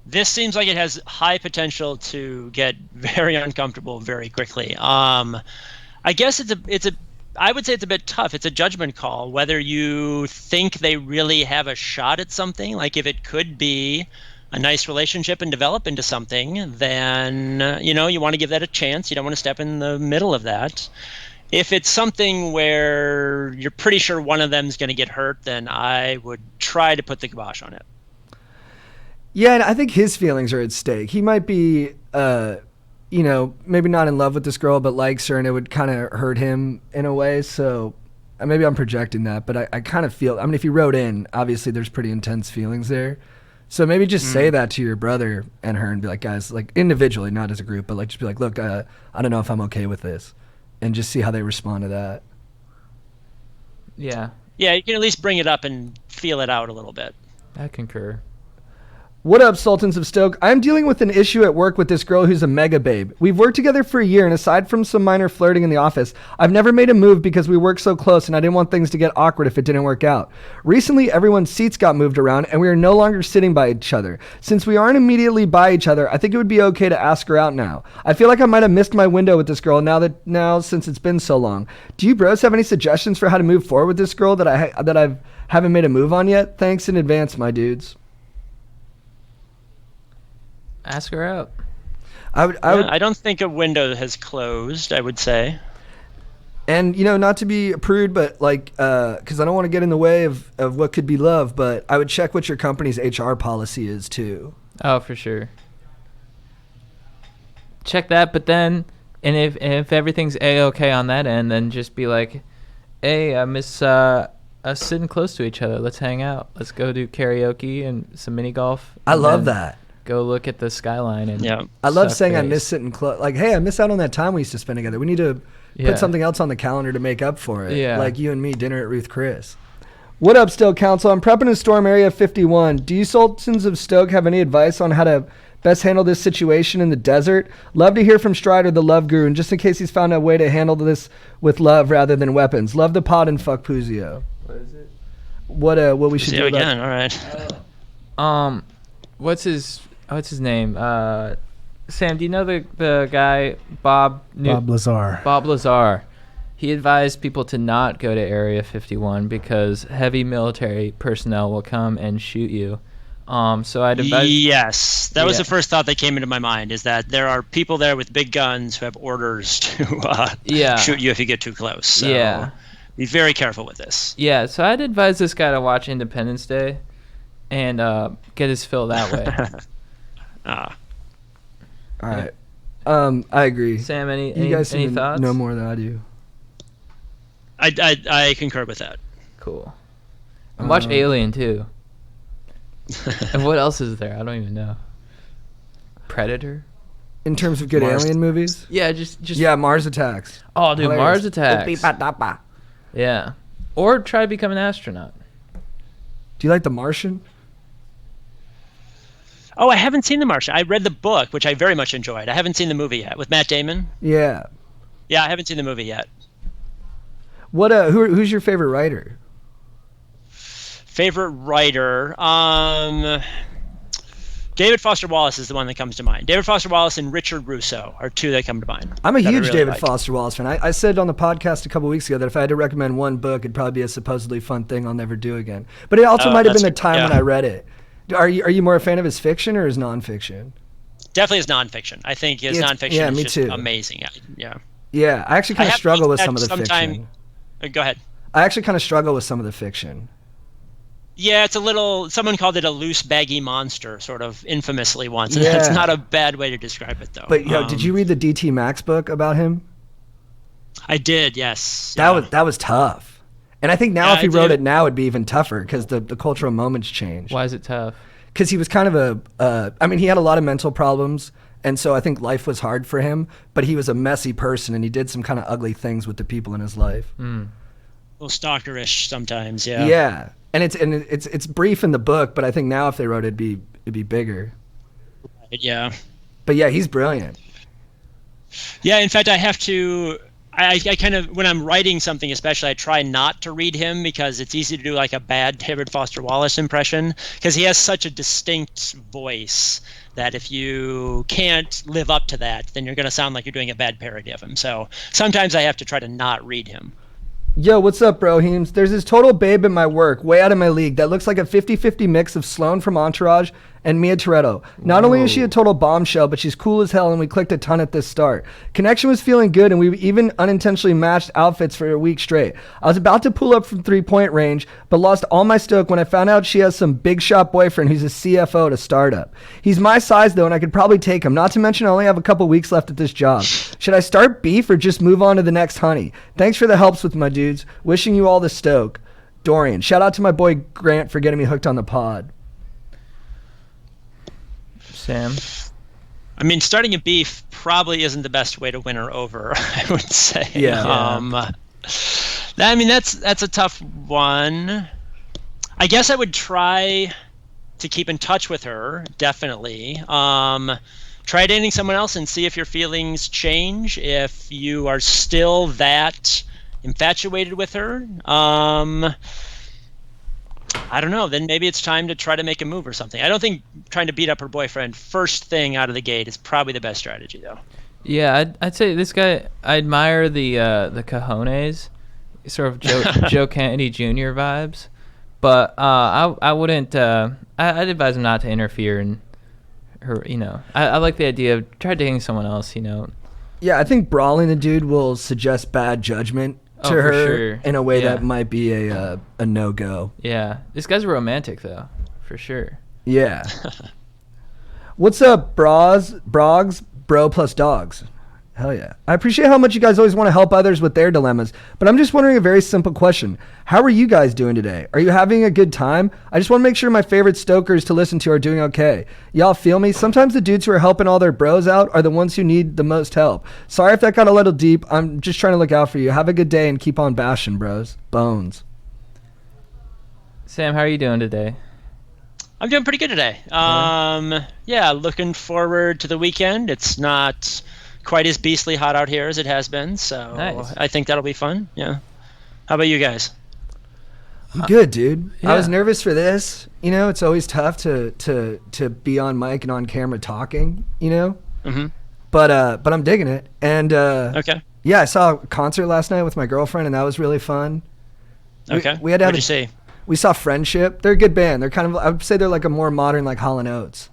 This seems like it has high potential to get very uncomfortable very quickly. I guess I would say it's a bit tough. It's a judgment call whether you think they really have a shot at something. Like if it could be a nice relationship and develop into something, then you want to give that a chance. You don't want to step in the middle of that. If it's something where you're pretty sure one of them is going to get hurt, then I would try to put the kibosh on it. Yeah, and I think his feelings are at stake. He might be maybe not in love with this girl, but likes her, and it would kind of hurt him in a way. So maybe I'm projecting that, but I kind of feel, I mean, if you wrote in, obviously there's pretty intense feelings there. So maybe just say that to your brother and her and be like, guys, like individually, not as a group, but like just be like, look, I don't know if I'm okay with this, and just see how they respond to that. Yeah. Yeah, you can at least bring it up and feel it out a little bit. I concur. What up, Sultans of Stoke? I'm dealing with an issue at work with this girl who's a mega babe. We've worked together for a year, and aside from some minor flirting in the office, I've never made a move because we work so close and I didn't want things to get awkward if it didn't work out. Recently, everyone's seats got moved around and we are no longer sitting by each other. Since we aren't immediately by each other, I think it would be okay to ask her out now. I feel like I might have missed my window with this girl now since it's been so long. Do you bros have any suggestions for how to move forward with this girl that I haven't made a move on yet? Thanks in advance, my dudes. Ask her out. I don't think a window has closed, I would say. And, not to be a prude, but because I don't want to get in the way of what could be love, but I would check what your company's HR policy is too. Oh, for sure. Check that, but then, and if everything's A-okay on that end, then just be like, hey, I miss us sitting close to each other. Let's hang out. Let's go do karaoke and some mini golf. I love that. Go look at the skyline. And I love suck saying face. I miss sitting close. Like, hey, I miss out on that time we used to spend together. We need to put something else on the calendar to make up for it. Yeah. Like you and me, dinner at Ruth Chris. What up, Stoke Council? I'm prepping to storm Area 51. Do you Sultans of Stoke have any advice on how to best handle this situation in the desert? Love to hear from Strider, the love guru, and just in case he's found a way to handle this with love rather than weapons. Love the pod and fuck Puzio. What is it? What we should do again? about All right. What's his name? Sam, do you know the guy Bob Lazar. Bob Lazar. He advised people to not go to Area 51 because heavy military personnel will come and shoot you. So I'd advise. Yes, that was the first thought that came into my mind, is that there are people there with big guns who have orders to shoot you if you get too close. So be very careful with this. Yeah, so I'd advise this guy to watch Independence Day and get his fill that way. All right. I agree. Sam, any you guys any thoughts? know more than I do. I concur with that. Cool. And watch Alien too. And what else is there? I don't even know. Predator? In terms of good alien movies? Yeah, just Mars Attacks. Oh, dude, Hilarious. Mars Attacks. Yeah. Or try to become an astronaut. Do you like The Martian? Oh, I haven't seen The Martian. I read the book, which I very much enjoyed. I haven't seen the movie yet with Matt Damon. Yeah. Yeah, I haven't seen the movie yet. What? Who's your favorite writer? Favorite writer? David Foster Wallace is the one that comes to mind. David Foster Wallace and Richard Russo are two that come to mind. I'm a huge really David like. Foster Wallace fan. I said on the podcast a couple weeks ago that if I had to recommend one book, it'd probably be a supposedly fun thing I'll never do again. But it also might have been the time when I read it. Are you more a fan of his fiction or his nonfiction? Definitely his nonfiction. I think his nonfiction is just amazing. Yeah. Yeah, I actually kind of struggle with some of the fiction. Go ahead. I actually kind of struggle with some of the fiction. Yeah, it's a little. Someone called it a loose, baggy monster, sort of infamously once. And Yeah. that's not a bad way to describe it, though. But did you read the DT Max book about him? I did. Yes. That was tough. And I think now if he wrote did. it now, it'd be even tougher because the cultural moments change. Why is it tough? Because he was kind of he had a lot of mental problems. And so I think life was hard for him. But he was a messy person and he did some kind of ugly things with the people in his life. Mm. A little stalkerish sometimes, yeah. Yeah. And it's brief in the book, but I think now if they wrote it, it'd be bigger. Yeah. But yeah, he's brilliant. Yeah, in fact, I have to. I kind of, when I'm writing something especially, I try not to read him because it's easy to do like a bad David Foster Wallace impression because he has such a distinct voice that if you can't live up to that, then you're going to sound like you're doing a bad parody of him. So sometimes I have to try to not read him. Yo, what's up, bro? Heems? There's this total babe in my work, way out of my league, that looks like a 50-50 mix of Sloane from Entourage and Mia Toretto. Not only is she a total bombshell, but she's cool as hell, and we clicked a ton at this start. Connection was feeling good, and we even unintentionally matched outfits for a week straight. I was about to pull up from three-point range, but lost all my stoke when I found out she has some big shot boyfriend who's a CFO to startup. He's my size, though, and I could probably take him. Not to mention I only have a couple weeks left at this job. Should I start beef or just move on to the next honey? Thanks for the helps with my dudes. Wishing you all the stoke. Dorian. Shout out to my boy Grant for getting me hooked on the pod. Sam? I mean, starting a beef probably isn't the best way to win her over, I would say. Yeah. I mean, that's a tough one. I guess I would try. to keep in touch with her, definitely. Try dating someone else and see if your feelings change. If you are still that infatuated with her, I don't know. Then maybe it's time to try to make a move or something. I don't think trying to beat up her boyfriend first thing out of the gate is probably the best strategy, though. Yeah, I'd say this guy. I admire the cojones, sort of Joe Kennedy Jr. vibes, but I wouldn't. I'd advise him not to interfere in her. I like the idea of try dating someone else. Yeah, I think brawling the dude will suggest bad judgment to for her sure. in a way Yeah. that might be a no-go. Yeah, this guy's romantic though, for sure. Yeah. What's up, brogs, bro plus dogs? Hell yeah. I appreciate how much you guys always want to help others with their dilemmas, but I'm just wondering a very simple question. How are you guys doing today? Are you having a good time? I just want to make sure my favorite stokers to listen to are doing okay. Y'all feel me? Sometimes the dudes who are helping all their bros out are the ones who need the most help. Sorry if that got a little deep. I'm just trying to look out for you. Have a good day and keep on bashing, bros. Bones. Sam, how are you doing today? I'm doing pretty good today. Yeah, looking forward to the weekend. It's not quite as beastly hot out here as it has been, so Nice. I think that'll be fun. Yeah. How about you guys? I'm good, dude. I yeah. was nervous for this. It's always tough to be on mic and on camera talking, Mm-hmm. But I'm digging it. And Okay. yeah, I saw a concert last night with my girlfriend, and that was really fun. Okay. We had to have What'd you see? We saw Friendship. They're a good band. They're kind of, I would say they're like a more modern, like Hall & Oates.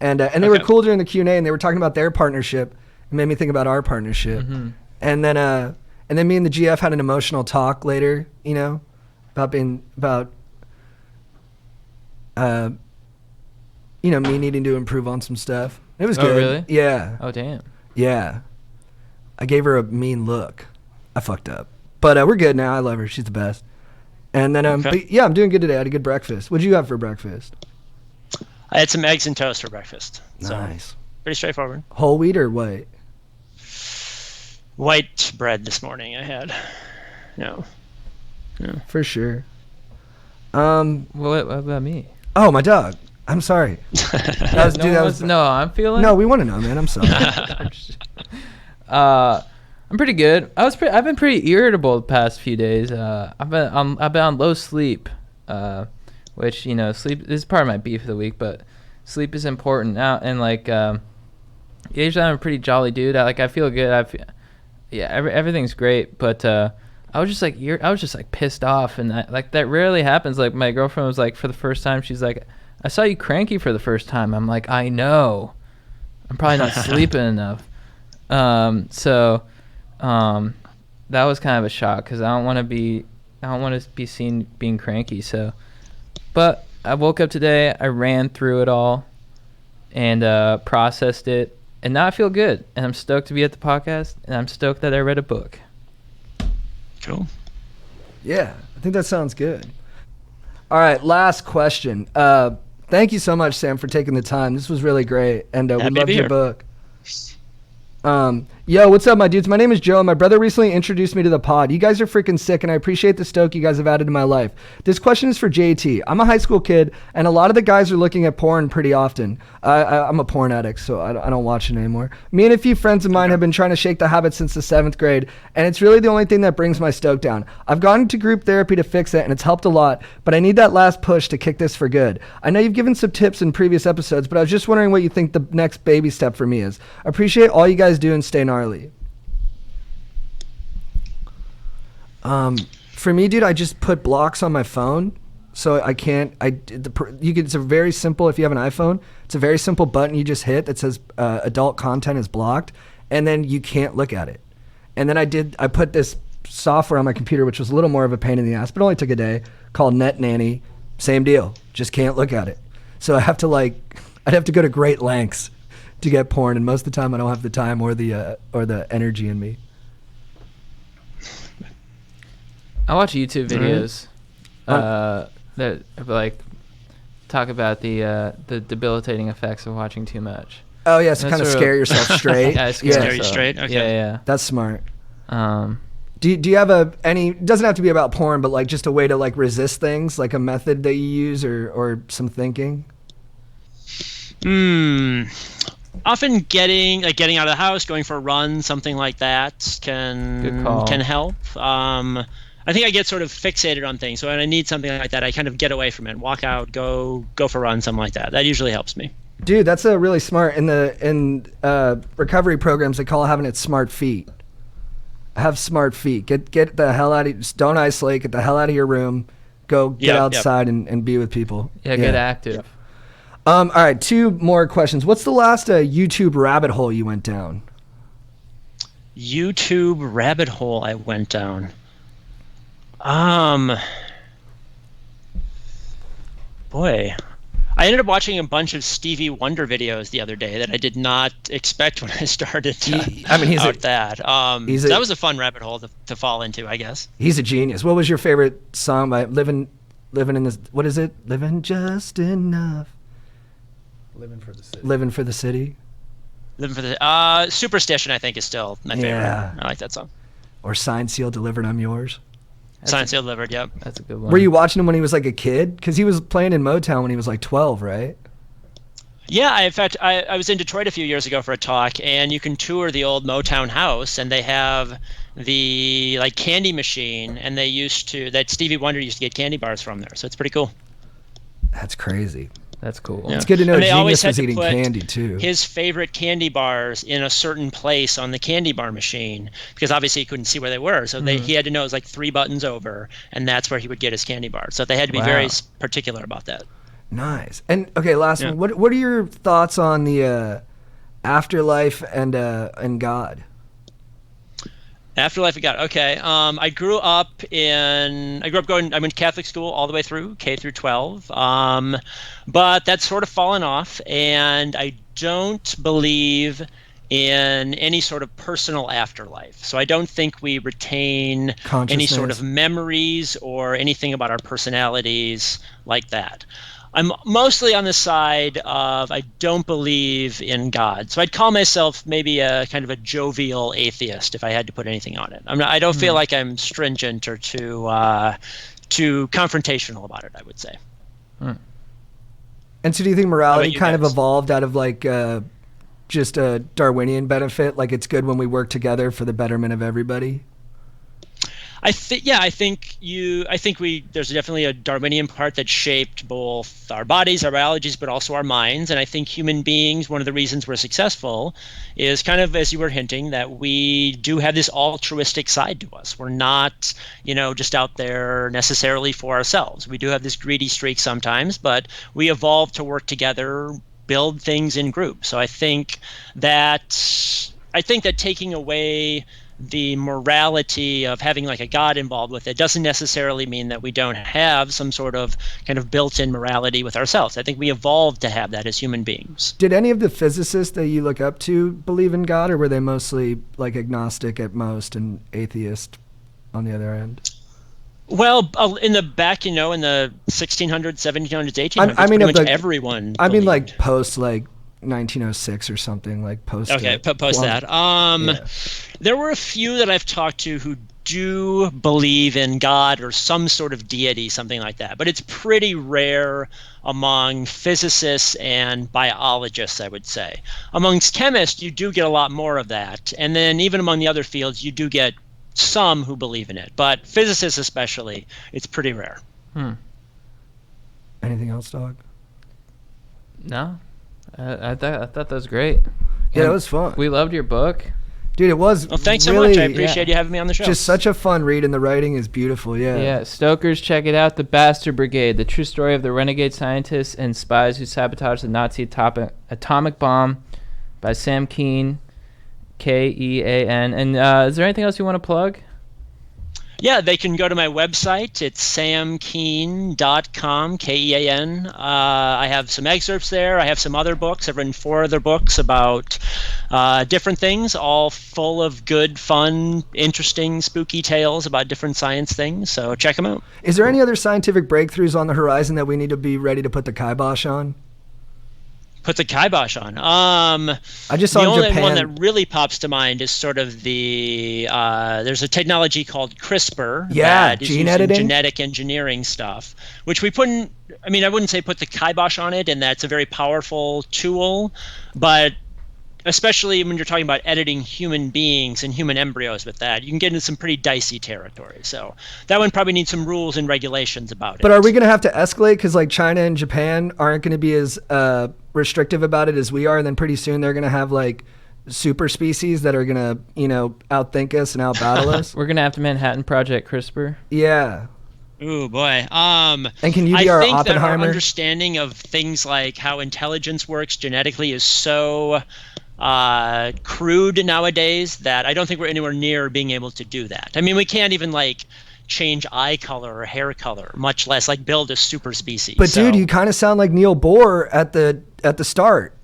And they were Okay. cool during the Q&A, and they were talking about their partnership. It made me think about our partnership. Mm-hmm. And then me and the GF had an emotional talk later, about me needing to improve on some stuff. It was Oh, good. really? Yeah. Oh, damn. Yeah. I gave her a mean look. I fucked up. But we're good now. I love her. She's the best. And then, Okay. but yeah, I'm doing good today. I had a good breakfast. What'd you have for breakfast? I had some eggs and toast for breakfast. So Nice. pretty straightforward. Whole wheat or white? White bread this morning I had. No. For sure. What about me? Oh, my dog. I'm sorry. No, I'm feeling. No, we want to know, man. I'm sorry. I'm pretty good. I've been pretty irritable the past few days. I've been on low sleep, which sleep this is part of my beef of the week. But sleep is important now, and usually I'm a pretty jolly dude. I feel good. Everything's great. But I was just pissed off, and that rarely happens. Like my girlfriend was like, for the first time, she's like, I saw you cranky for the first time. I'm like, I know. I'm probably not sleeping enough. That was kind of a shock because I don't want to be seen being cranky. So, but I woke up today, I ran through it all, and processed it, and now I feel good. And I'm stoked to be at the podcast, and I'm stoked that I read a book. Cool. Yeah, I think that sounds good. All right, last question. Thank you so much, Sam, for taking the time. This was really great, and we Happy to loved be your here. book. Yo, what's up, my dudes? My name is Joe, and my brother recently introduced me to the pod. You guys are freaking sick, and I appreciate the stoke you guys have added to my life. This question is for JT. I'm a high school kid, and a lot of the guys are looking at porn pretty often. I'm a porn addict, so I don't watch it anymore. Me and a few friends of mine have been trying to shake the habit since the 7th grade, and it's really the only thing that brings my stoke down. I've gone to group therapy to fix it, and it's helped a lot, but I need that last push to kick this for good. I know you've given some tips in previous episodes, but I was just wondering what you think the next baby step for me is. Appreciate all you guys do, and stay gnarly. For me, dude, I just put blocks on my phone, so I can't. It's a very simple. If you have an iPhone, it's a very simple button you just hit that says adult content is blocked, and then you can't look at it. And then I put this software on my computer, which was a little more of a pain in the ass, but it only took a day. Called Net Nanny. Same deal. Just can't look at it. So I'd have to go to great lengths to get porn, and most of the time I don't have the time or the energy in me. I watch YouTube videos that talk about the debilitating effects of watching too much. Oh yeah, so That's kind of sort of- scare yourself straight. Yeah, Scare you straight? Okay. Yeah. That's smart. Yeah. Do you have any? It doesn't have to be about porn, but just a way to resist things, like a method that you use or some thinking. Often getting out of the house, going for a run, something like that Good call. can help. I think I get sort of fixated on things, so when I need something like that, I kind of get away from it, walk out, go for a run, something like that. That usually helps me. Dude, that's a really smart. In recovery programs, they call having it smart feet. Have smart feet. Get the hell out of. Just don't isolate. Get the hell out of your room. Go get outside and be with people. Yeah, get active. All right, 2 more questions. What's the last YouTube rabbit hole you went down? YouTube rabbit hole I went down. Boy, I ended up watching a bunch of Stevie Wonder videos the other day that I did not expect when I started. That was a fun rabbit hole to fall into, I guess. He's a genius. What was your favorite song by Living in this? What is it? Living just enough. Living for the city. Living for the city. Living for the Superstition, I think, is still my favorite. Yeah. I like that song. Or Signed, Sealed, Delivered, I'm Yours. Signed, Sealed, Delivered. Yep. That's a good one. Were you watching him when he was like a kid? Because he was playing in Motown when he was like 12, right? Yeah, in fact, I was in Detroit a few years ago for a talk, and you can tour the old Motown house, and they have the candy machine, and that Stevie Wonder used to get candy bars from there, so it's pretty cool. That's crazy. That's cool. Yeah. It's good to know And they always Genius had was to eating put candy too. his favorite candy bars in a certain place on the candy bar machine, because obviously he couldn't see where they were, so he had to know it was like 3 buttons over, and that's where he would get his candy bars. So they had to be very particular about that. Nice. And okay, last one. What are your thoughts on the afterlife and God? Afterlife of God. Okay. I grew up going. I went to Catholic school all the way through K through 12. But that's sort of fallen off, and I don't believe in any sort of personal afterlife. So I don't think we retain any sort of memories or anything about our personalities like that. I'm mostly on the side of I don't believe in God. So I'd call myself maybe a kind of a jovial atheist if I had to put anything on it. I don't feel like I'm stringent or too confrontational about it, I would say. And so do you think morality you kind of guys? evolved out of just a Darwinian benefit? Like it's good when we work together for the betterment of everybody? I think there's definitely a Darwinian part that shaped both our bodies, our biologies, but also our minds. And I think human beings, one of the reasons we're successful is kind of, as you were hinting, that we do have this altruistic side to us. We're not, just out there necessarily for ourselves. We do have this greedy streak sometimes, but we evolved to work together, build things in groups. So I think that taking away the morality of having like a God involved with it doesn't necessarily mean that we don't have some sort of kind of built-in morality with ourselves. I think we evolved to have that as human beings. Did any of the physicists that you look up to believe in God, or were they mostly like agnostic at most and atheist on the other end? Well, in the back, in the 1600s, 1700s, 1800s, I mean, pretty much everyone I mean, believed. like post 1906 or something, like post. Okay, post that. There were a few that I've talked to who do believe in God or some sort of deity, something like that. But it's pretty rare among physicists and biologists, I would say. Amongst chemists, you do get a lot more of that. And then even among the other fields, you do get some who believe in it. But physicists especially, it's pretty rare. Anything else, Dog? No. I thought that was great. Yeah, that was fun. We loved your book. Dude, it was. Well, thanks so really, much. I appreciate you having me on the show. Just such a fun read, and the writing is beautiful. Yeah. Yeah, Stokers, check it out. The Bastard Brigade, the true story of the renegade scientists and spies who sabotaged the Nazi atomic bomb, by Sam Kean, Kean. And is there anything else you want to plug? Yeah, they can go to my website. It's samkean.com, Kean. I have some excerpts there. I have some other books. I've written 4 other books about different things, all full of good, fun, interesting, spooky tales about different science things. So check them out. Is there any other scientific breakthroughs on the horizon that we need to be ready to put the kibosh on? Put the kibosh on. I just saw the in only Japan. one that really pops to mind is sort of the there's a technology called CRISPR that is gene used editing? in genetic engineering stuff, which we couldn't. I mean, I wouldn't say put the kibosh on it, and that's a very powerful tool, but especially when you're talking about editing human beings and human embryos with that, you can get into some pretty dicey territory. So that one probably needs some rules and regulations about it. But are we going to have to escalate? Because like China and Japan aren't going to be as restrictive about it as we are. And then pretty soon they're going to have like super species that are going to, outthink us and outbattle us. We're gonna have to Manhattan Project CRISPR. Yeah. Ooh, boy. And can you be I our think that our Oppenheimer? understanding of things like how intelligence works genetically is so crude nowadays that I don't think we're anywhere near being able to do that. I mean, we can't even like change eye color or hair color, much less like build a super species. But So- dude, you kind of sound like Neil Bohr at the start.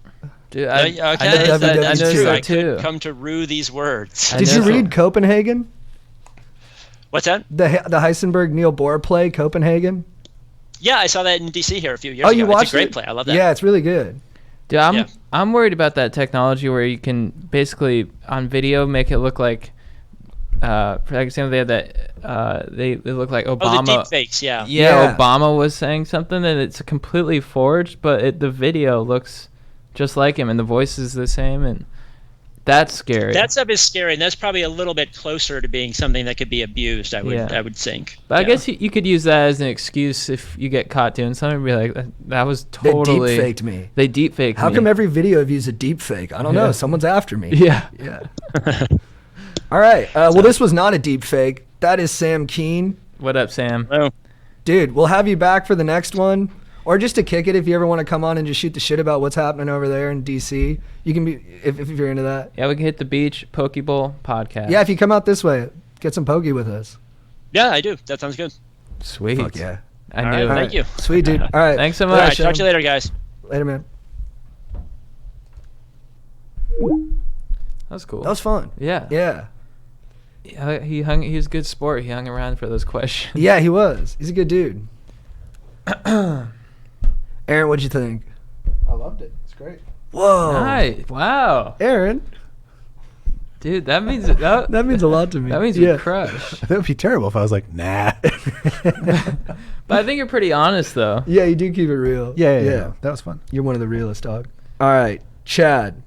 Dude, Okay, I know noticed that- I it's noticed true. that I couldn't too. come to rue these words. I Did you know. read Copenhagen? What's that? The Heisenberg Neil Bohr play, Copenhagen? Yeah, I saw that in DC here a few years Oh, ago. you watched It's a great it? play. I love that. Yeah, it's really good. Dude, Yeah. I'm worried about that technology where you can basically on video make it look like, for example, they had that they look like Oh, Obama. the deep fakes, yeah. Yeah. Obama was saying something and it's completely forged, but the video looks just like him and the voice is the same, and that's scary. That stuff is scary, and that's probably a little bit closer to being something that could be abused, I Yeah. would think. But I Yeah. guess you could use that as an excuse if you get caught doing something. Be like, that was They totally. deep faked me. They deep faked How me. come every video of you is a deep fake? I don't know. Someone's after me. Yeah. Yeah. All right. Well, this was not a deep fake. That is Sam Kean. What up, Sam? Oh, Dude, we'll have you back for the next one. Or just to kick it if you ever want to come on and just shoot the shit about what's happening over there in DC. You can be, if you're into that. Yeah, we can hit the beach, Poke Bowl podcast. Yeah, if you come out this way, get some pokey with us. yeah, I do. That sounds good. Sweet. Fuck yeah. I All knew right, it. thank you. Sweet, dude. All right. Thanks so All much. right, talk to you later, guys. Later, man. That was cool. That was fun. yeah. Yeah. He was a good sport. He hung around for those questions. Yeah, he was. He's a good dude. Aaron, what'd you think? I loved it. It's great. Whoa. Nice. Wow. Aaron, Dude, that means that means a lot to me. that means yeah. we crush. That would be terrible if I was like, nah. But I think you're pretty honest though. Yeah, you do keep it real. Yeah. That was fun. You're one of the realest, dog. All right, Chad,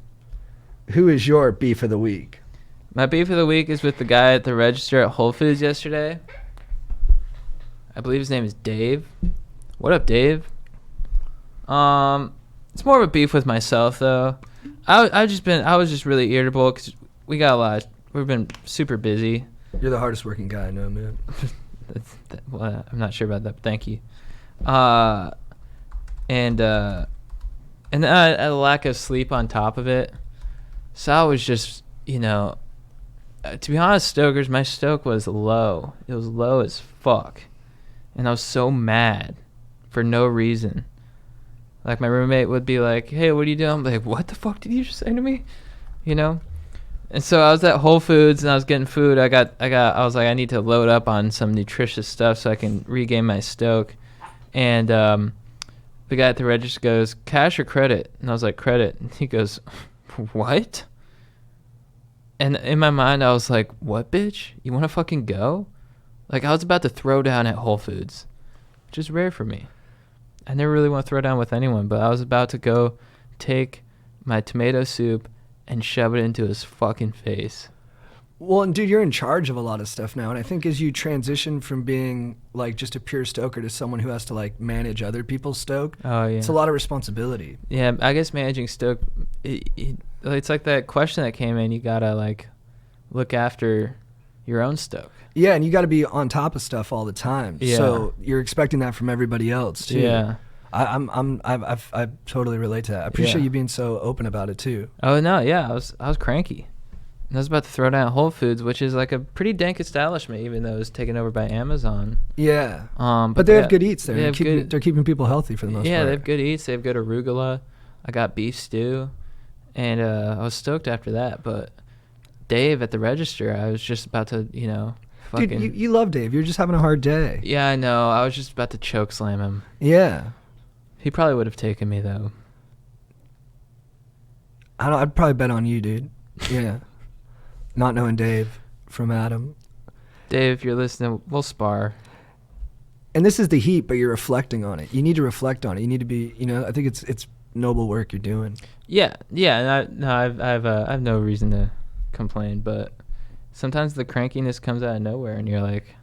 who is your beef of the week? My beef of the week is with the guy at the register at Whole Foods yesterday. I believe his name is Dave. What up, Dave? It's more of a beef with myself though. I was just really irritable because we've been super busy. You're the hardest working guy I know, man. Well, I'm not sure about that, but thank you. And a lack of sleep on top of it. So I was just, to be honest, stokers, my stoke was low. It was low as fuck. And I was so mad for no reason. Like my roommate would be like, "Hey, what are you doing?" I'm like, "What the fuck did you just say to me?" And so I was at Whole Foods and I was getting food. I was like, I need to load up on some nutritious stuff so I can regain my stoke. And the guy at the register goes, "Cash or credit?" And I was like, "Credit." And he goes, "What?" And in my mind, I was like, "What, bitch? You want to fucking go?" Like, I was about to throw down at Whole Foods, which is rare for me. I never really want to throw down with anyone, but I was about to go take my tomato soup and shove it into his fucking face. Well, and dude, you're in charge of a lot of stuff now, and I think as you transition from being like just a pure stoker to someone who has to like manage other people's stoke, Oh, yeah. it's a lot of responsibility. Yeah, I guess managing stoke, it's like that question that came in. You gotta like look after your own stoke. Yeah, and you got to be on top of stuff all the time. Yeah. So you're expecting that from everybody else too. Yeah. I totally relate to that. I appreciate Yeah. you being so open about it too. Oh no, yeah, I was cranky. And I was about to throw down Whole Foods, which is like a pretty dank establishment, even though it was taken over by Amazon. Yeah. But But they have good eats there. They have good, They're keeping people healthy for the most yeah, part. they have good eats. They have good arugula. I got beef stew, and I was stoked after that. But Dave at the register, I was just about to, fucking. Dude, you love Dave. You're just having a hard day. Yeah, I know. I was just about to choke slam him. Yeah. He probably would have taken me though. I'd probably bet on you, dude. Yeah. Not knowing Dave from Adam. Dave, if you're listening, we'll spar. And this is the heat, but you're reflecting on it. You need to reflect on it. You need to be, I think it's noble work you're doing. Yeah. And I've no reason to complain, but sometimes the crankiness comes out of nowhere, and you're like,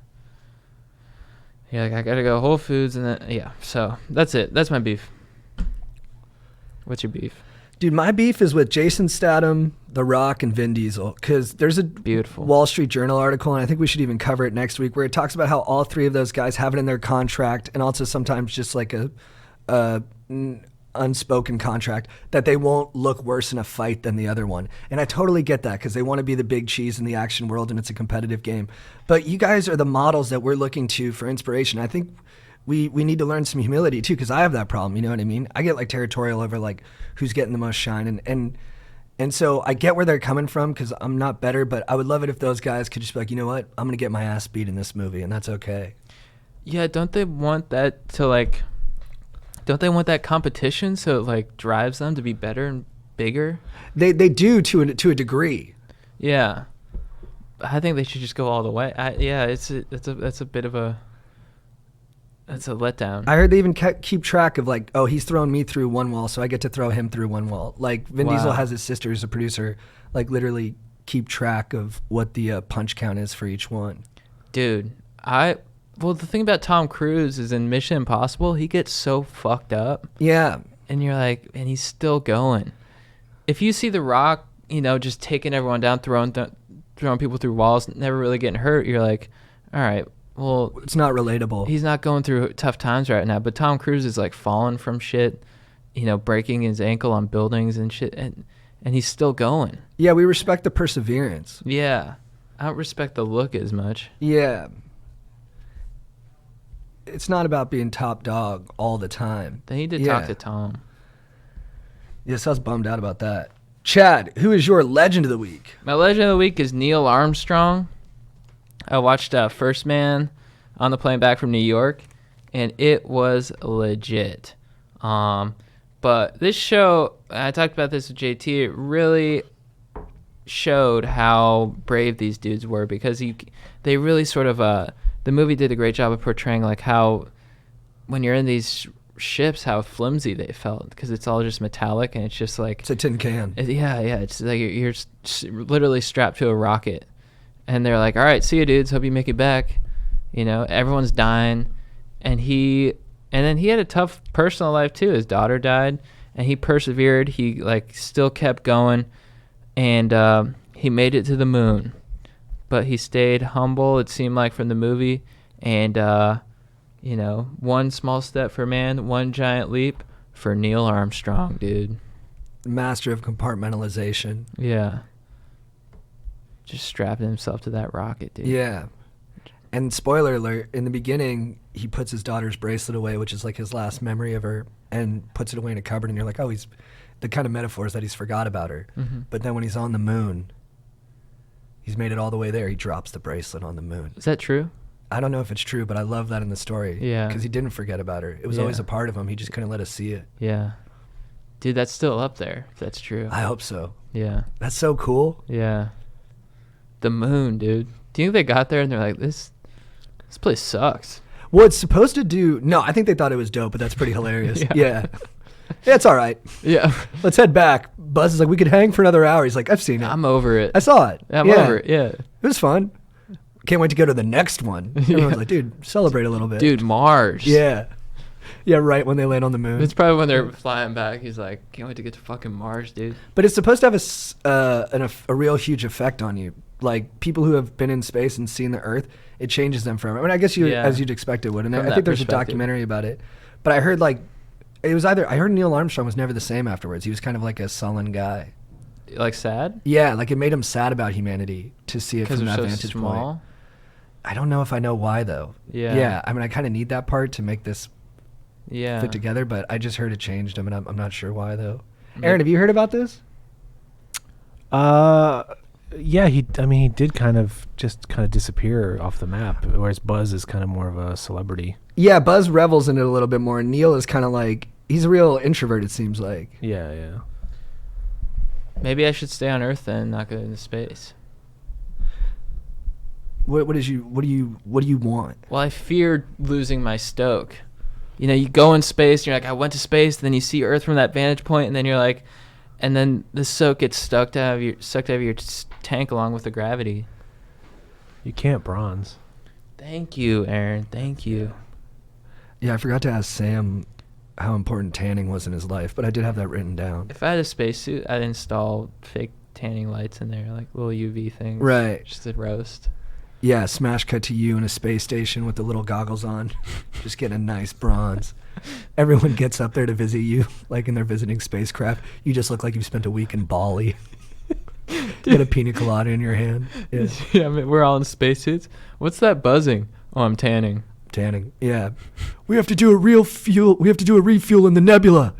I gotta go Whole Foods, and then So that's it. That's my beef. What's your beef? Dude, my beef is with Jason Statham, The Rock, and Vin Diesel, because there's a Beautiful Wall Street Journal article, and I think we should even cover it next week, where it talks about how all three of those guys have it in their contract, and also sometimes just like a unspoken contract, that they won't look worse in a fight than the other one. And I totally get that, because they want to be the big cheese in the action world, and it's a competitive game. But you guys are the models that we're looking to for inspiration. I think we need to learn some humility too, because I have that problem. You know what I mean? I get like territorial over like who's getting the most shine, and so I get where they're coming from, because I'm not better, but I would love it if those guys could just be like, you know what, I'm gonna get my ass beat in this movie, and that's okay. Yeah, don't they want that to like? Don't they want that competition so it like drives them to be better and bigger? They do to a degree. Yeah, I think they should just go all the way. That's a bit of a. That's a letdown. I heard they even keep track of like, oh, he's throwing me through one wall, so I get to throw him through one wall. Like Vin Diesel has his sister who's a producer, like literally keep track of what the punch count is for each one. Dude, well, the thing about Tom Cruise is in Mission Impossible, he gets so fucked up. Yeah. And you're like, and he's still going. If you see The Rock, just taking everyone down, throwing people through walls, never really getting hurt, you're like, all right, well, it's not relatable. He's not going through tough times right now, but Tom Cruise is like falling from shit, breaking his ankle on buildings and shit, and he's still going. Yeah, we respect the perseverance. Yeah. I don't respect the look as much. Yeah. It's not about being top dog all the time. They need to talk to Tom. Yes, I was bummed out about that. Chad, who is your legend of the week? My legend of the week is Neil Armstrong. I watched First Man on the plane back from New York, and it was legit. But this show, I talked about this with JT, it really showed how brave these dudes were, because they really sort of, the movie did a great job of portraying like how when you're in these ships, how flimsy they felt, because it's all just metallic, and it's just like... It's a tin can. It's like you're literally strapped to a rocket. And they're like, all right, see you dudes, hope you make it back. Everyone's dying. And then he had a tough personal life too. His daughter died, and he persevered. He like still kept going, and he made it to the moon. But he stayed humble, it seemed like, from the movie. And, one small step for man, one giant leap for Neil Armstrong, dude. Master of compartmentalization. Yeah. Just strapping himself to that rocket, dude. Yeah. And spoiler alert, in the beginning, he puts his daughter's bracelet away, which is like his last memory of her, and puts it away in a cupboard, and you're like, oh, he's... The kind of metaphor is that he's forgot about her. Mm-hmm. But then when he's on the moon, he's made it all the way there, he drops the bracelet on the moon. Is that true? I don't know if it's true, but I love that in the story. Yeah. Because he didn't forget about her. It was always a part of him. He just couldn't let us see it. Yeah. Dude, that's still up there, if that's true. I hope so. Yeah. That's so cool. Yeah. The moon, dude. Do you think they got there and they're like, this place sucks? Well, it's supposed to do... No, I think they thought it was dope, but that's pretty hilarious. Yeah. Yeah, it's all right. Yeah. Let's head back. Buzz is like, we could hang for another hour. He's like, I've seen it. I'm over it. I saw it. I'm over it, yeah. It was fun. Can't wait to go to the next one. Everyone's like, dude, celebrate a little bit. Dude, Mars. Yeah. Yeah, right when they land on the moon. It's probably when they're flying back. He's like, can't wait to get to fucking Mars, dude. But it's supposed to have a real huge effect on you. Like, people who have been in space and seen the Earth, it changes them forever. I mean, I guess as you'd expect it would. And I think there's a documentary about it. But I heard, like, I heard Neil Armstrong was never the same afterwards. He was kind of like a sullen guy. Like sad? Yeah, like it made him sad about humanity to see it from that so vantage small? point. I don't know if I know why, though. Yeah. Yeah, I mean, I kind of need that part to make this fit together, but I just heard it changed him, and I'm not sure why, though. Aaron, have you heard about this? Yeah, he did kind of disappear off the map, whereas Buzz is kind of more of a celebrity. Yeah, Buzz revels in it a little bit more, and Neil is kind of like, he's a real introvert, it seems like. Yeah. Maybe I should stay on Earth then, not go into space. What do you want? Well, I feared losing my stoke. You know, you go in space, and you're like, I went to space, then you see Earth from that vantage point, and then you're like, and then the soak gets sucked out of your tank along with the gravity. You can't bronze. Thank you, Aaron. Thank you. Yeah, I forgot to ask Sam how important tanning was in his life, but I did have that written down. If I had a spacesuit, I'd install fake tanning lights in there, like little UV things. Right. Just to roast. Yeah, smash cut to you in a space station with the little goggles on, just getting a nice bronze. Everyone gets up there to visit you, like in their visiting spacecraft. You just look like you've spent a week in Bali. You got a pina colada in your hand. Yeah. Yeah, I mean, we're all in spacesuits. What's that buzzing? Oh, I'm tanning. Tanning. Yeah. We have to do a refuel in the nebula.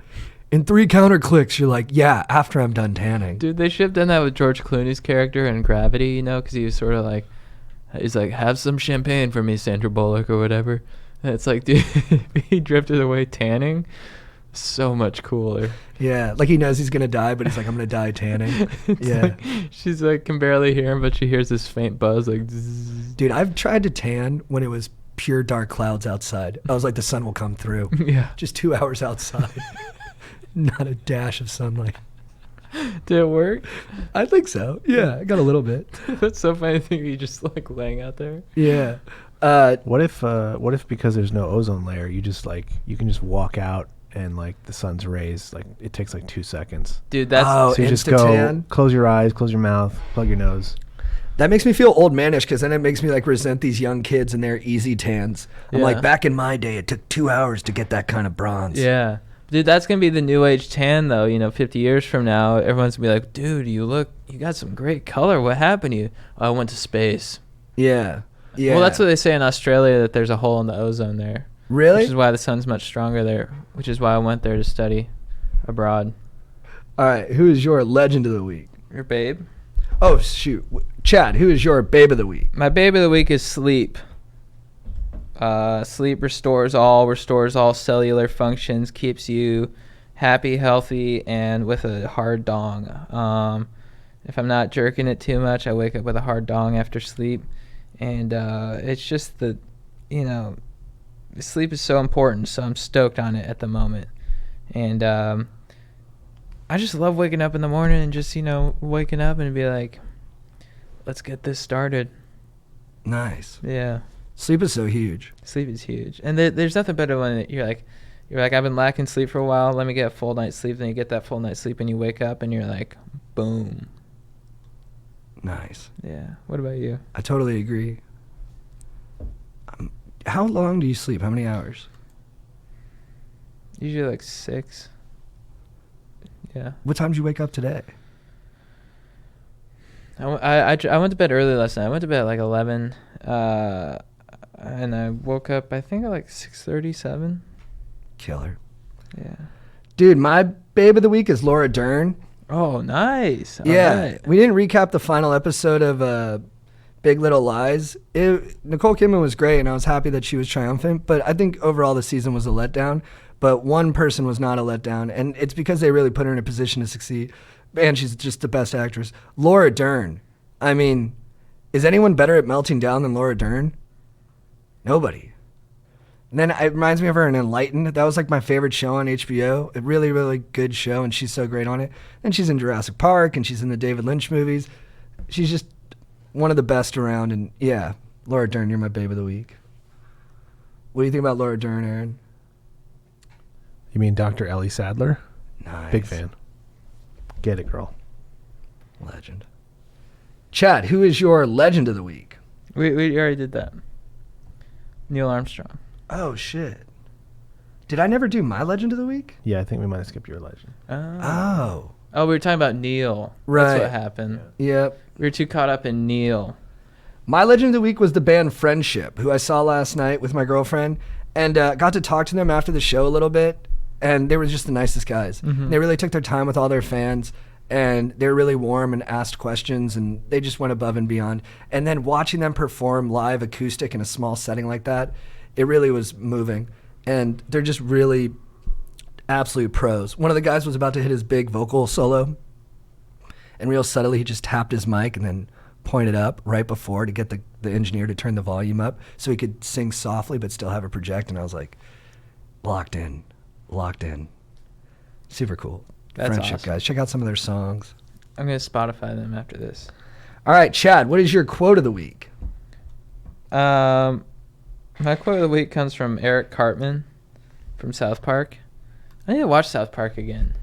In 3 counter clicks, you're like, yeah, after I'm done tanning. Dude, they should have done that with George Clooney's character in Gravity, you know, because he was sort of like, he's like, have some champagne for me, Sandra Bullock or whatever. And it's like, dude, if he drifted away tanning, so much cooler. Yeah, like he knows he's gonna die, but he's like, I'm gonna die tanning. Yeah. Like, she's like, can barely hear him, but she hears this faint buzz, like, zzz. Dude, I've tried to tan when it was pure dark clouds outside. I was like, the sun will come through. Yeah. Just 2 hours outside. Not a dash of sunlight. Did it work? I think so. Yeah, I got a little bit. That's so funny to think you just like laying out there. Yeah. What if because there's no ozone layer, you just like you can just walk out and like the sun's rays, like it takes like 2 seconds. Dude, that's Oh, So you just go, Insta-tan? close your eyes, close your mouth, plug your nose. That makes me feel old manish because then it makes me like resent these young kids and their easy tans. I'm Yeah. like, back in my day, it took 2 hours to get that kind of bronze. yeah. Dude, that's going to be the new age tan, though. You know, 50 years from now, everyone's going to be like, dude, you got some great color. What happened to you? Oh, I went to space. Yeah. Yeah. Well, that's what they say in Australia, that there's a hole in the ozone there. Really? Which is why the sun's much stronger there, which is why I went there to study abroad. All right. Who is your legend of the week? Your babe? Oh, shoot. Chad, who is your babe of the week? My babe of the week is sleep. Sleep restores all cellular functions, keeps you happy, healthy, and with a hard dong. If I'm not jerking it too much, I wake up with a hard dong after sleep. And it's just sleep is so important, so I'm stoked on it at the moment. And I just love waking up in the morning and just, waking up and be like, let's get this started. Nice. Yeah. Sleep is so huge. Sleep is huge. And there's nothing better when you're like, I've been lacking sleep for a while. Let me get a full night's sleep. Then you get that full night's sleep and you wake up and you're like, boom. Nice. Yeah. What about you? I totally agree. How long do you sleep? How many hours? Usually like 6. Yeah. What time did you wake up today? I went to bed early last night. I went to bed at like 11. And I woke up, I think, at like 6:37. Killer. Yeah. Dude, my babe of the week is Laura Dern. Oh, nice. All Yeah. right. We didn't recap the final episode of Big Little Lies. Nicole Kidman was great, and I was happy that she was triumphant. But I think overall the season was a letdown. But one person was not a letdown, and it's because they really put her in a position to succeed. And she's just the best actress. Laura Dern. I mean, is anyone better at melting down than Laura Dern? Nobody. And then it reminds me of her in Enlightened. That was like my favorite show on HBO. A really, really good show, and she's so great on it. And she's in Jurassic Park, and she's in the David Lynch movies. She's just one of the best around. And yeah, Laura Dern, you're my babe of the week. What do you think about Laura Dern, Aaron? You mean Dr. Ellie Sadler? Nice. Big fan. Get it, girl. Legend. Chad, who is your legend of the week? We already did that. Neil Armstrong. Oh, shit. Did I never do my legend of the week? Yeah, I think we might have skipped your legend. Oh. Oh, we were talking about Neil. Right. That's what happened. Yep. We were too caught up in Neil. My legend of the week was the band Friendship, who I saw last night with my girlfriend, and got to talk to them after the show a little bit, and they were just the nicest guys. Mhm. They really took their time with all their fans, and they were really warm and asked questions, and they just went above and beyond. And then watching them perform live acoustic in a small setting like that, it really was moving. And they're just really absolute pros. One of the guys was about to hit his big vocal solo, and real subtly he just tapped his mic and then pointed up right before to get the engineer to turn the volume up so he could sing softly but still have it project. And I was like, locked in. Super cool. That's Friendship, awesome. guys. Check out some of their songs. I'm going to Spotify them after this. All right, Chad, what is your quote of the week? My quote of the week comes from Eric Cartman from South Park. I need to watch South Park again.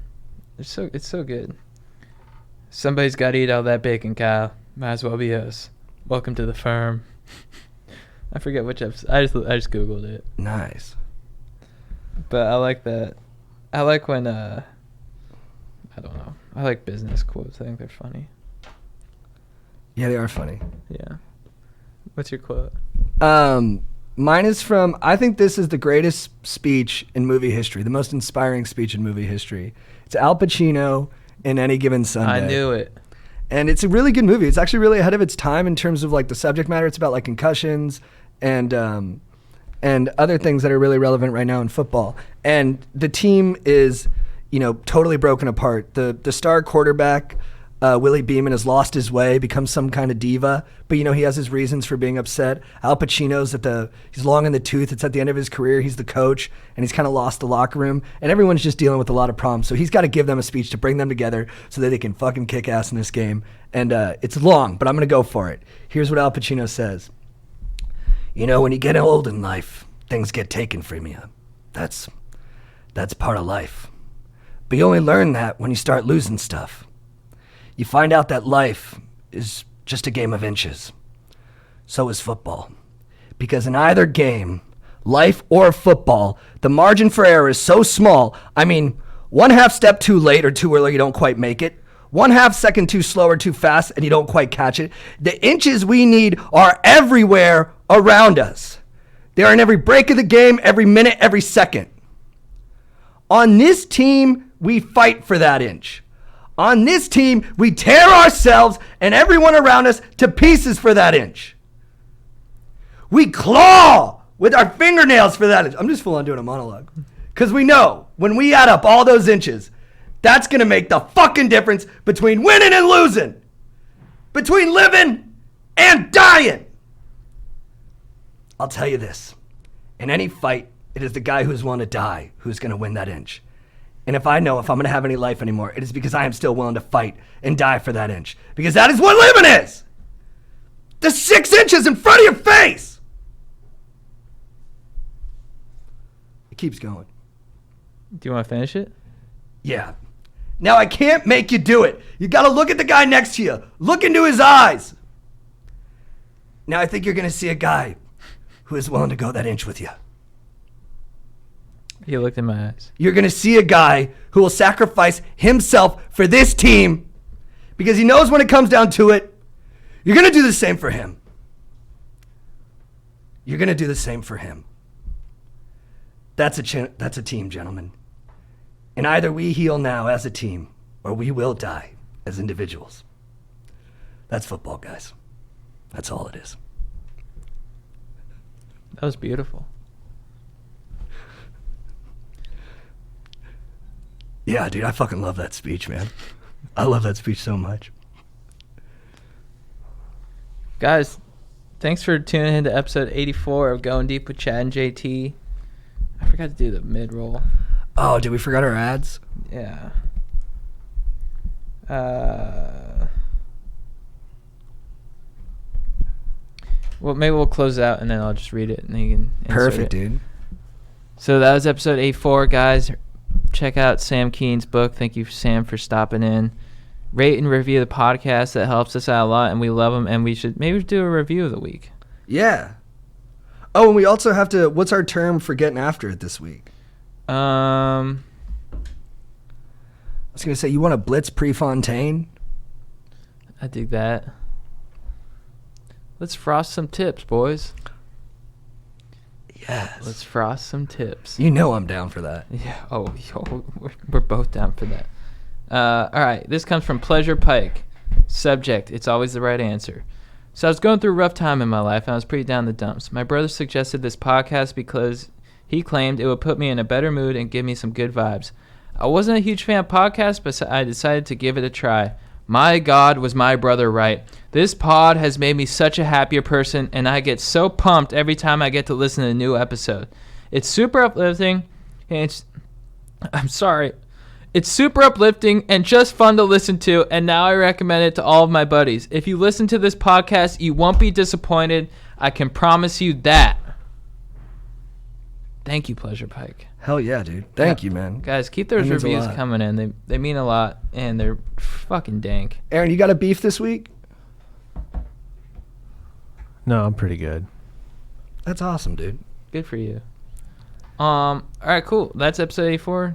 It's so good. Somebody's got to eat all that bacon, Kyle. Might as well be us. Welcome to the firm. I forget which episode. I just Googled it. Nice. But I like that. I like when I don't know. I like business quotes. I think they're funny. Yeah, they are funny. Yeah. What's your quote? Mine is from, I think this is the greatest speech in movie history, the most inspiring speech in movie history. It's Al Pacino in Any Given Sunday. I knew it. And it's a really good movie. It's actually really ahead of its time in terms of like the subject matter. It's about like concussions and other things that are really relevant right now in football. And the team is, totally broken apart. The star quarterback, Willie Beeman, has lost his way, become some kind of diva, but he has his reasons for being upset. Al Pacino's he's long in the tooth. It's at the end of his career. He's the coach, and he's kind of lost the locker room, and everyone's just dealing with a lot of problems. So he's got to give them a speech to bring them together so that they can fucking kick ass in this game. And it's long, but I'm going to go for it. Here's what Al Pacino says. When you get old in life, things get taken from you. That's part of life. But you only learn that when you start losing stuff. You find out that life is just a game of inches. So is football. Because in either game, life or football, the margin for error is so small. I mean, 1/2 step too late or too early, you don't quite make it. 1/2 second too slow or too fast, and you don't quite catch it. The inches we need are everywhere around us. They are in every break of the game, every minute, every second. On this team, we fight for that inch. On this team, we tear ourselves and everyone around us to pieces for that inch. We claw with our fingernails for that inch. I'm just full on doing a monologue. Because we know when we add up all those inches, that's going to make the fucking difference between winning and losing. Between living and dying. I'll tell you this. In any fight, it is the guy who's willing to die who's going to win that inch. And if I know if I'm going to have any life anymore, it is because I am still willing to fight and die for that inch. Because that is what living is. The 6 inches in front of your face. It keeps going. Do you want to finish it? Yeah. Now I can't make you do it. You got to look at the guy next to you. Look into his eyes. Now I think you're going to see a guy who is willing to go that inch with you. He looked in my eyes. You're going to see a guy who will sacrifice himself for this team because he knows when it comes down to it, you're going to do the same for him. You're going to do the same for him. That's a team, gentlemen. And either we heal now as a team or we will die as individuals. That's football, guys. That's all it is. That was beautiful. Yeah, dude, I fucking love that speech, man. I love that speech so much. Guys, thanks for tuning in to episode 84 of Going Deep with Chad and JT. I forgot to do the mid-roll. Oh, did we forget our ads? Yeah. Well, maybe we'll close it out and then I'll just read it and then you can insert Perfect, it. dude. So that was episode 84, guys. Check out Sam Kean's book. Thank you, Sam, for stopping in. Rate and review the podcast. That helps us out a lot, and we love them. And we should maybe do a review of the week. Yeah. Oh, and we also have to, what's our term for getting after it this week? I was going to say, you want a Blitz Prefontaine? I dig that. Let's frost some tips, boys. Yes. Let's frost some tips. You know I'm down for that. Yeah. Oh, we're both down for that. All right. This comes from Pleasure Pike. Subject: it's always the right answer. So I was going through a rough time in my life, and I was pretty down in the dumps. My brother suggested this podcast because he claimed it would put me in a better mood and give me some good vibes. I wasn't a huge fan of podcasts, but I decided to give it a try. My God, was my brother right. This pod has made me such a happier person, and I get so pumped every time I get to listen to a new episode. It's super uplifting, and it's super uplifting and just fun to listen to, and now I recommend it to all of my buddies. If you listen to this podcast, you won't be disappointed. I can promise you that. Thank you, Pleasure Pike. Hell yeah, dude. Thank you, man. Guys, keep those That means a reviews lot. coming in. They mean a lot, and they're fucking dank. Aaron, you got a beef this week? No, I'm pretty good. That's awesome, dude. Good for you. All right, cool. That's episode 84.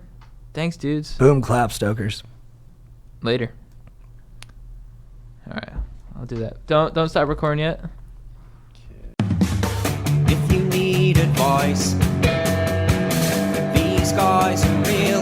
Thanks, dudes. Boom, clap, stokers. Later. All right, I'll do that. Don't stop recording yet. If you need advice, these guys are real